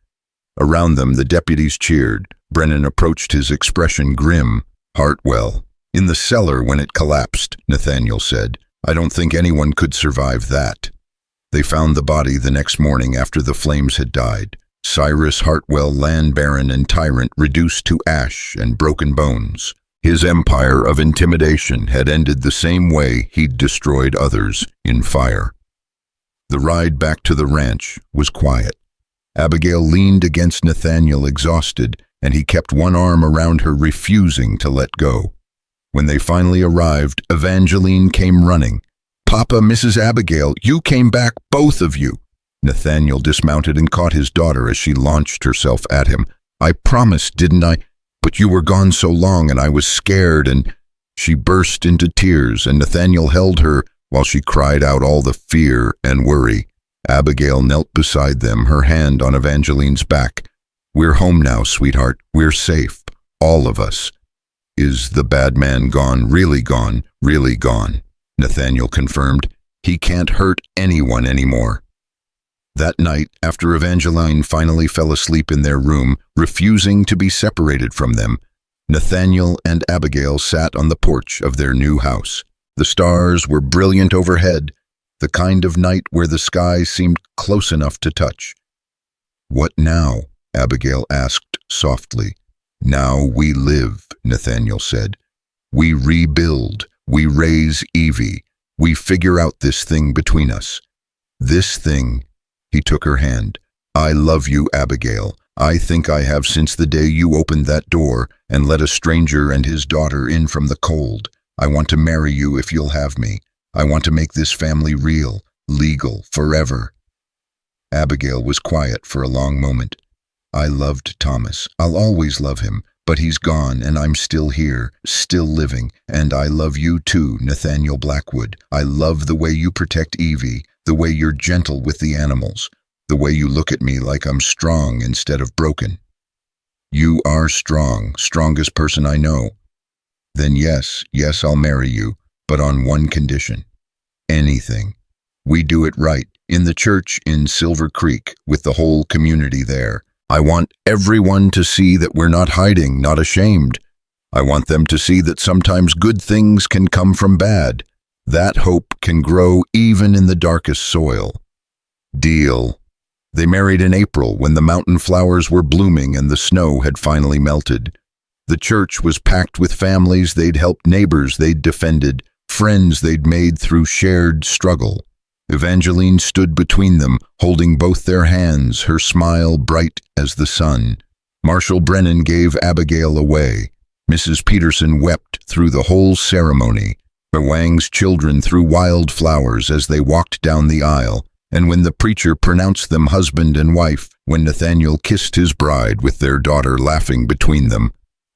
Around them, the deputies cheered. Brennan approached, his expression grim. "Hartwell." "In the cellar when it collapsed," Nathaniel said. "I don't think anyone could survive that." They found the body the next morning after the flames had died. Cyrus Hartwell, land baron and tyrant, reduced to ash and broken bones. His empire of intimidation had ended the same way he'd destroyed others, in fire. The ride back to the ranch was quiet. Abigail leaned against Nathaniel, exhausted, and he kept one arm around her, refusing to let go. When they finally arrived, Evangeline came running. "Papa, Mrs. Abigail, you came back, both of you." Nathaniel dismounted and caught his daughter as she launched herself at him. "I promised, didn't I? But you were gone so long, and I was scared, and—" She burst into tears, and Nathaniel held her while she cried out all the fear and worry. Abigail knelt beside them, her hand on Evangeline's back. "We're home now, sweetheart. We're safe. All of us." "Is the bad man gone, really gone, really gone?" Nathaniel confirmed. "He can't hurt anyone anymore." That night, after Evangeline finally fell asleep in their room, refusing to be separated from them, Nathaniel and Abigail sat on the porch of their new house. The stars were brilliant overhead, the kind of night where the sky seemed close enough to touch. "What now?" Abigail asked softly. "Now we live," Nathaniel said. "We rebuild, we raise Evie, we figure out this thing between us. This thing." He took her hand. "I love you, Abigail. I think I have since the day you opened that door and let a stranger and his daughter in from the cold. I want to marry you if you'll have me. I want to make this family real, legal, forever." Abigail was quiet for a long moment. "I loved Thomas. I'll always love him. But he's gone, and I'm still here, still living. And I love you too, Nathaniel Blackwood. I love the way you protect Evie, the way you're gentle with the animals. The way you look at me like I'm strong instead of broken. You are strong, strongest person I know. Then yes, I'll marry you, but on one condition. Anything. We do it right, in the church in Silver Creek, with the whole community there. I want everyone to see that we're not hiding, not ashamed. I want them to see that sometimes good things can come from bad. That hope can grow even in the darkest soil. Deal. They married in April when the mountain flowers were blooming and the snow had finally melted. The church was packed with families they'd helped, neighbors they'd defended, friends they'd made through shared struggle. Evangeline stood between them, holding both their hands, her smile bright as the sun. Marshal Brennan gave Abigail away. Mrs. Peterson wept through the whole ceremony. Wang's children threw wild flowers as they walked down the aisle, and when the preacher pronounced them husband and wife, when Nathaniel kissed his bride with their daughter laughing between them,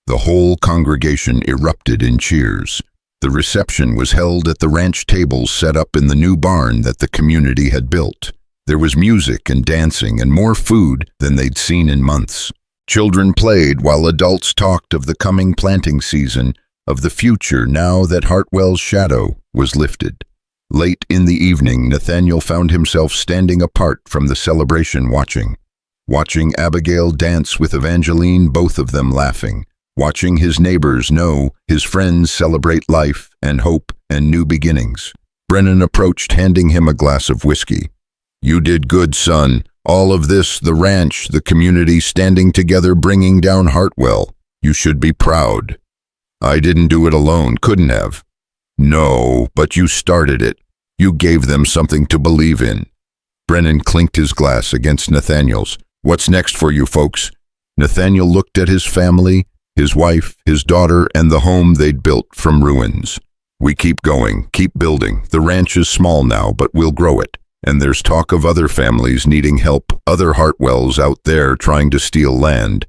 the whole congregation erupted in cheers. The reception was held at the ranch tables set up in the new barn that the community had built. There was music and dancing and more food than they'd seen in months. Children played while adults talked of the coming planting season, of the future now that Hartwell's shadow was lifted. Late in the evening, Nathaniel found himself standing apart from the celebration watching Abigail dance with Evangeline, both of them laughing. Watching his neighbors know his friends celebrate life and hope and new beginnings. Brennan approached, handing him a glass of whiskey. You did good, son. All of this, the ranch, the community standing together, bringing down Hartwell. You should be proud. I didn't do it alone, couldn't have. No, but you started it. You gave them something to believe in. Brennan clinked his glass against Nathaniel's. What's next for you folks? Nathaniel looked at his family, his wife, his daughter, and the home they'd built from ruins. We keep going, keep building. The ranch is small now, but we'll grow it. And there's talk of other families needing help, other Hartwells out there trying to steal land.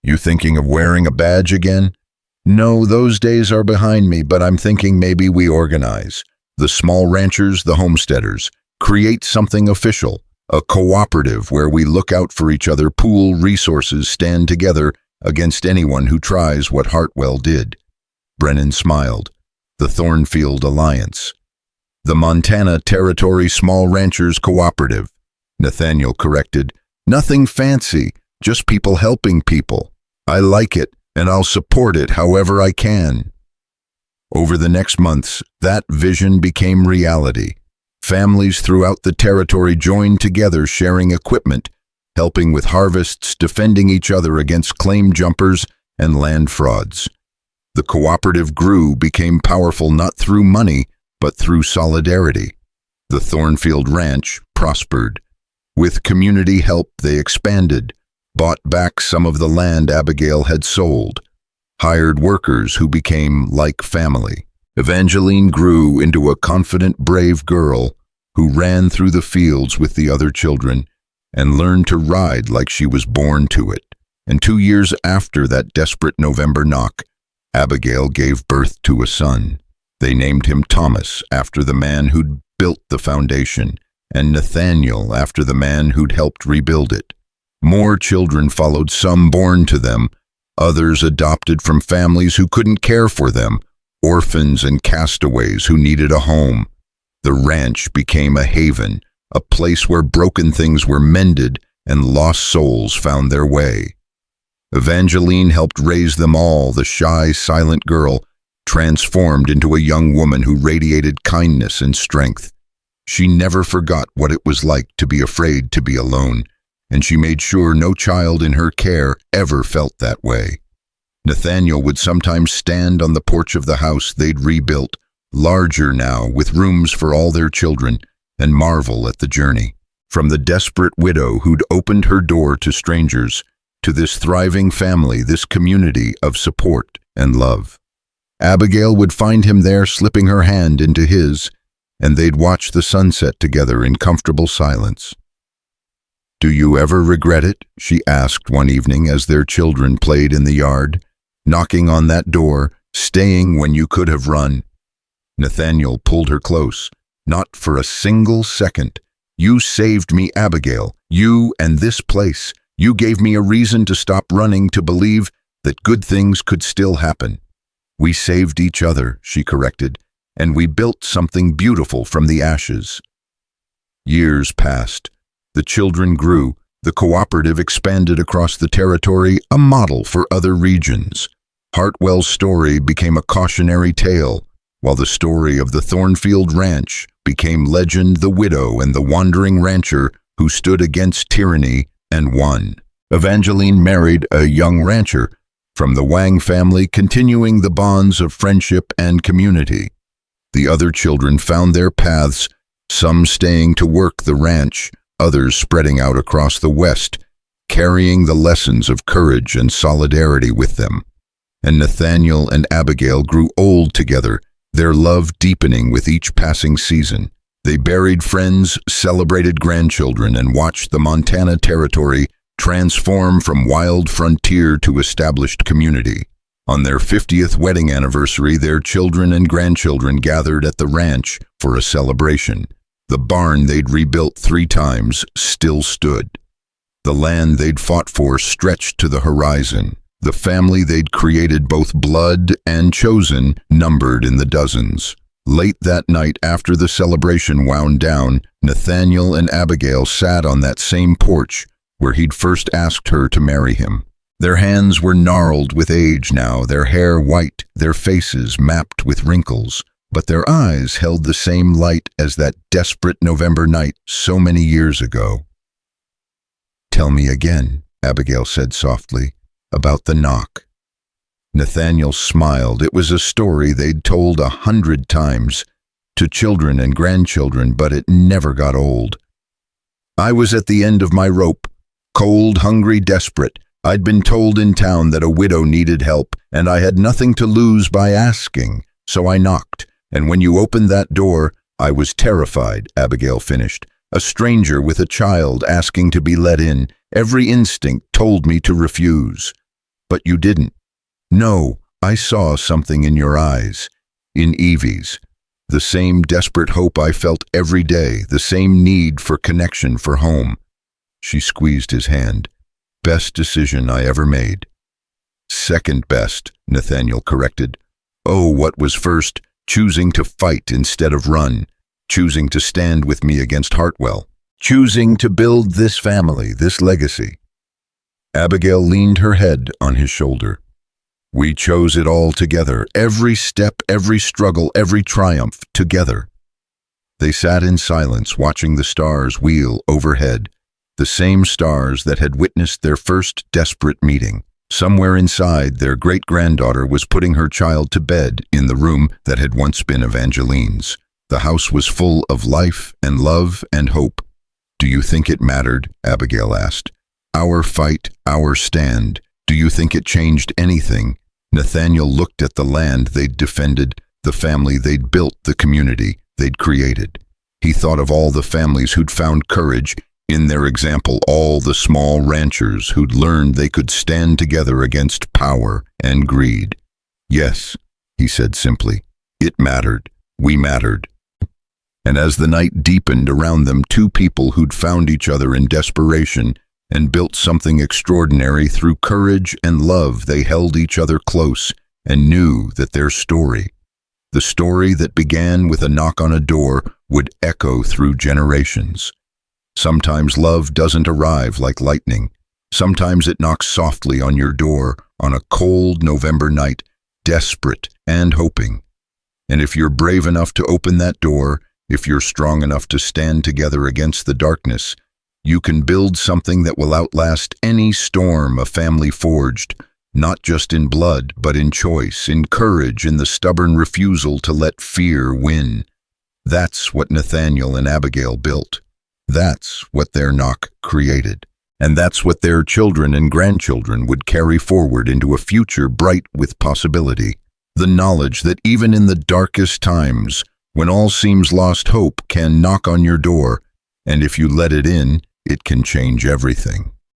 You thinking of wearing a badge again? No, those days are behind me, but I'm thinking maybe we organize. The small ranchers, the homesteaders. Create something official. A cooperative where we look out for each other, pool resources, stand together against anyone who tries what Hartwell did. Brennan smiled. The Thornfield Alliance. The Montana Territory Small Ranchers Cooperative. Nathaniel corrected. Nothing fancy, just people helping people. I like it, and I'll support it however I can. Over the next months, that vision became reality. Families throughout the territory joined together, sharing equipment, helping with harvests, defending each other against claim jumpers and land frauds. The cooperative grew, became powerful not through money, but through solidarity. The Thornfield Ranch prospered. With community help, they expanded, bought back some of the land Abigail had sold, hired workers who became like family. Evangeline grew into a confident, brave girl who ran through the fields with the other children and learned to ride like she was born to it. And 2 years after that desperate November knock, Abigail gave birth to a son. They named him Thomas, after the man who'd built the foundation, and Nathaniel, after the man who'd helped rebuild it. More children followed, some born to them, others adopted from families who couldn't care for them, orphans and castaways who needed a home. The ranch became a haven, a place where broken things were mended and lost souls found their way. Evangeline helped raise them all, the shy, silent girl, transformed into a young woman who radiated kindness and strength. She never forgot what it was like to be afraid to be alone, and she made sure no child in her care ever felt that way. Nathaniel would sometimes stand on the porch of the house they'd rebuilt, larger now, with rooms for all their children, and marvel at the journey. From the desperate widow who'd opened her door to strangers, to this thriving family, this community of support and love. Abigail would find him there, slipping her hand into his, and they'd watch the sunset together in comfortable silence. Do you ever regret it? She asked one evening as their children played in the yard, knocking on that door, staying when you could have run. Nathaniel pulled her close. Not for a single second. You saved me, Abigail. You and this place. You gave me a reason to stop running, to believe that good things could still happen. We saved each other," she corrected, "and we built something beautiful from the ashes." Years passed. The children grew. The cooperative expanded across the territory, a model for other regions. Hartwell's story became a cautionary tale, while the story of the Thornfield Ranch became legend, the widow and the wandering rancher who stood against tyranny and won. Evangeline married a young rancher from the Wang family, continuing the bonds of friendship and community. The other children found their paths, some staying to work the ranch, others spreading out across the West, carrying the lessons of courage and solidarity with them. And Nathaniel and Abigail grew old together, their love deepening with each passing season. They buried friends, celebrated grandchildren, and watched the Montana Territory transform from wild frontier to established community. On their 50th wedding anniversary, their children and grandchildren gathered at the ranch for a celebration. The barn they'd rebuilt 3 times still stood. The land they'd fought for stretched to the horizon. The family they'd created, both blood and chosen, numbered in the dozens. Late that night, after the celebration wound down, Nathaniel and Abigail sat on that same porch where he'd first asked her to marry him. Their hands were gnarled with age now, their hair white, their faces mapped with wrinkles, but their eyes held the same light as that desperate November night so many years ago. "Tell me again," Abigail said softly, "about the knock." Nathaniel smiled. It was a story they'd told 100 times, to children and grandchildren, but it never got old. "I was at the end of my rope, cold, hungry, desperate. I'd been told in town that a widow needed help, and I had nothing to lose by asking, so I knocked. And when you opened that door, I was terrified," Abigail finished. "A stranger with a child asking to be let in. Every instinct told me to refuse. But you didn't. No, I saw something in your eyes, in Evie's. The same desperate hope I felt every day, the same need for connection, for home." She squeezed his hand. "Best decision I ever made." "Second best," Nathaniel corrected. "Oh, what was first? Choosing to fight instead of run. Choosing to stand with me against Hartwell. Choosing to build this family, this legacy." Abigail leaned her head on his shoulder. "We chose it all together, every step, every struggle, every triumph, together." They sat in silence, watching the stars wheel overhead, the same stars that had witnessed their first desperate meeting. Somewhere inside, their great-granddaughter was putting her child to bed in the room that had once been Evangeline's. The house was full of life and love and hope. "Do you think it mattered?" Abigail asked. "Our fight, our stand. Do you think it changed anything?" Nathaniel looked at the land they'd defended, the family they'd built, the community they'd created. He thought of all the families who'd found courage in their example, all the small ranchers who'd learned they could stand together against power and greed. "Yes," he said simply, "it mattered. We mattered." And as the night deepened around them, 2 people who'd found each other in desperation and built something extraordinary through courage and love, they held each other close and knew that their story, the story that began with a knock on a door, would echo through generations. Sometimes love doesn't arrive like lightning. Sometimes it knocks softly on your door on a cold November night, desperate and hoping. And if you're brave enough to open that door, if you're strong enough to stand together against the darkness, you can build something that will outlast any storm a family forged, not just in blood, but in choice, in courage, in the stubborn refusal to let fear win. That's what Nathaniel and Abigail built. That's what their knock created. And that's what their children and grandchildren would carry forward into a future bright with possibility. The knowledge that even in the darkest times, when all seems lost, hope can knock on your door, and if you let it in, it can change everything.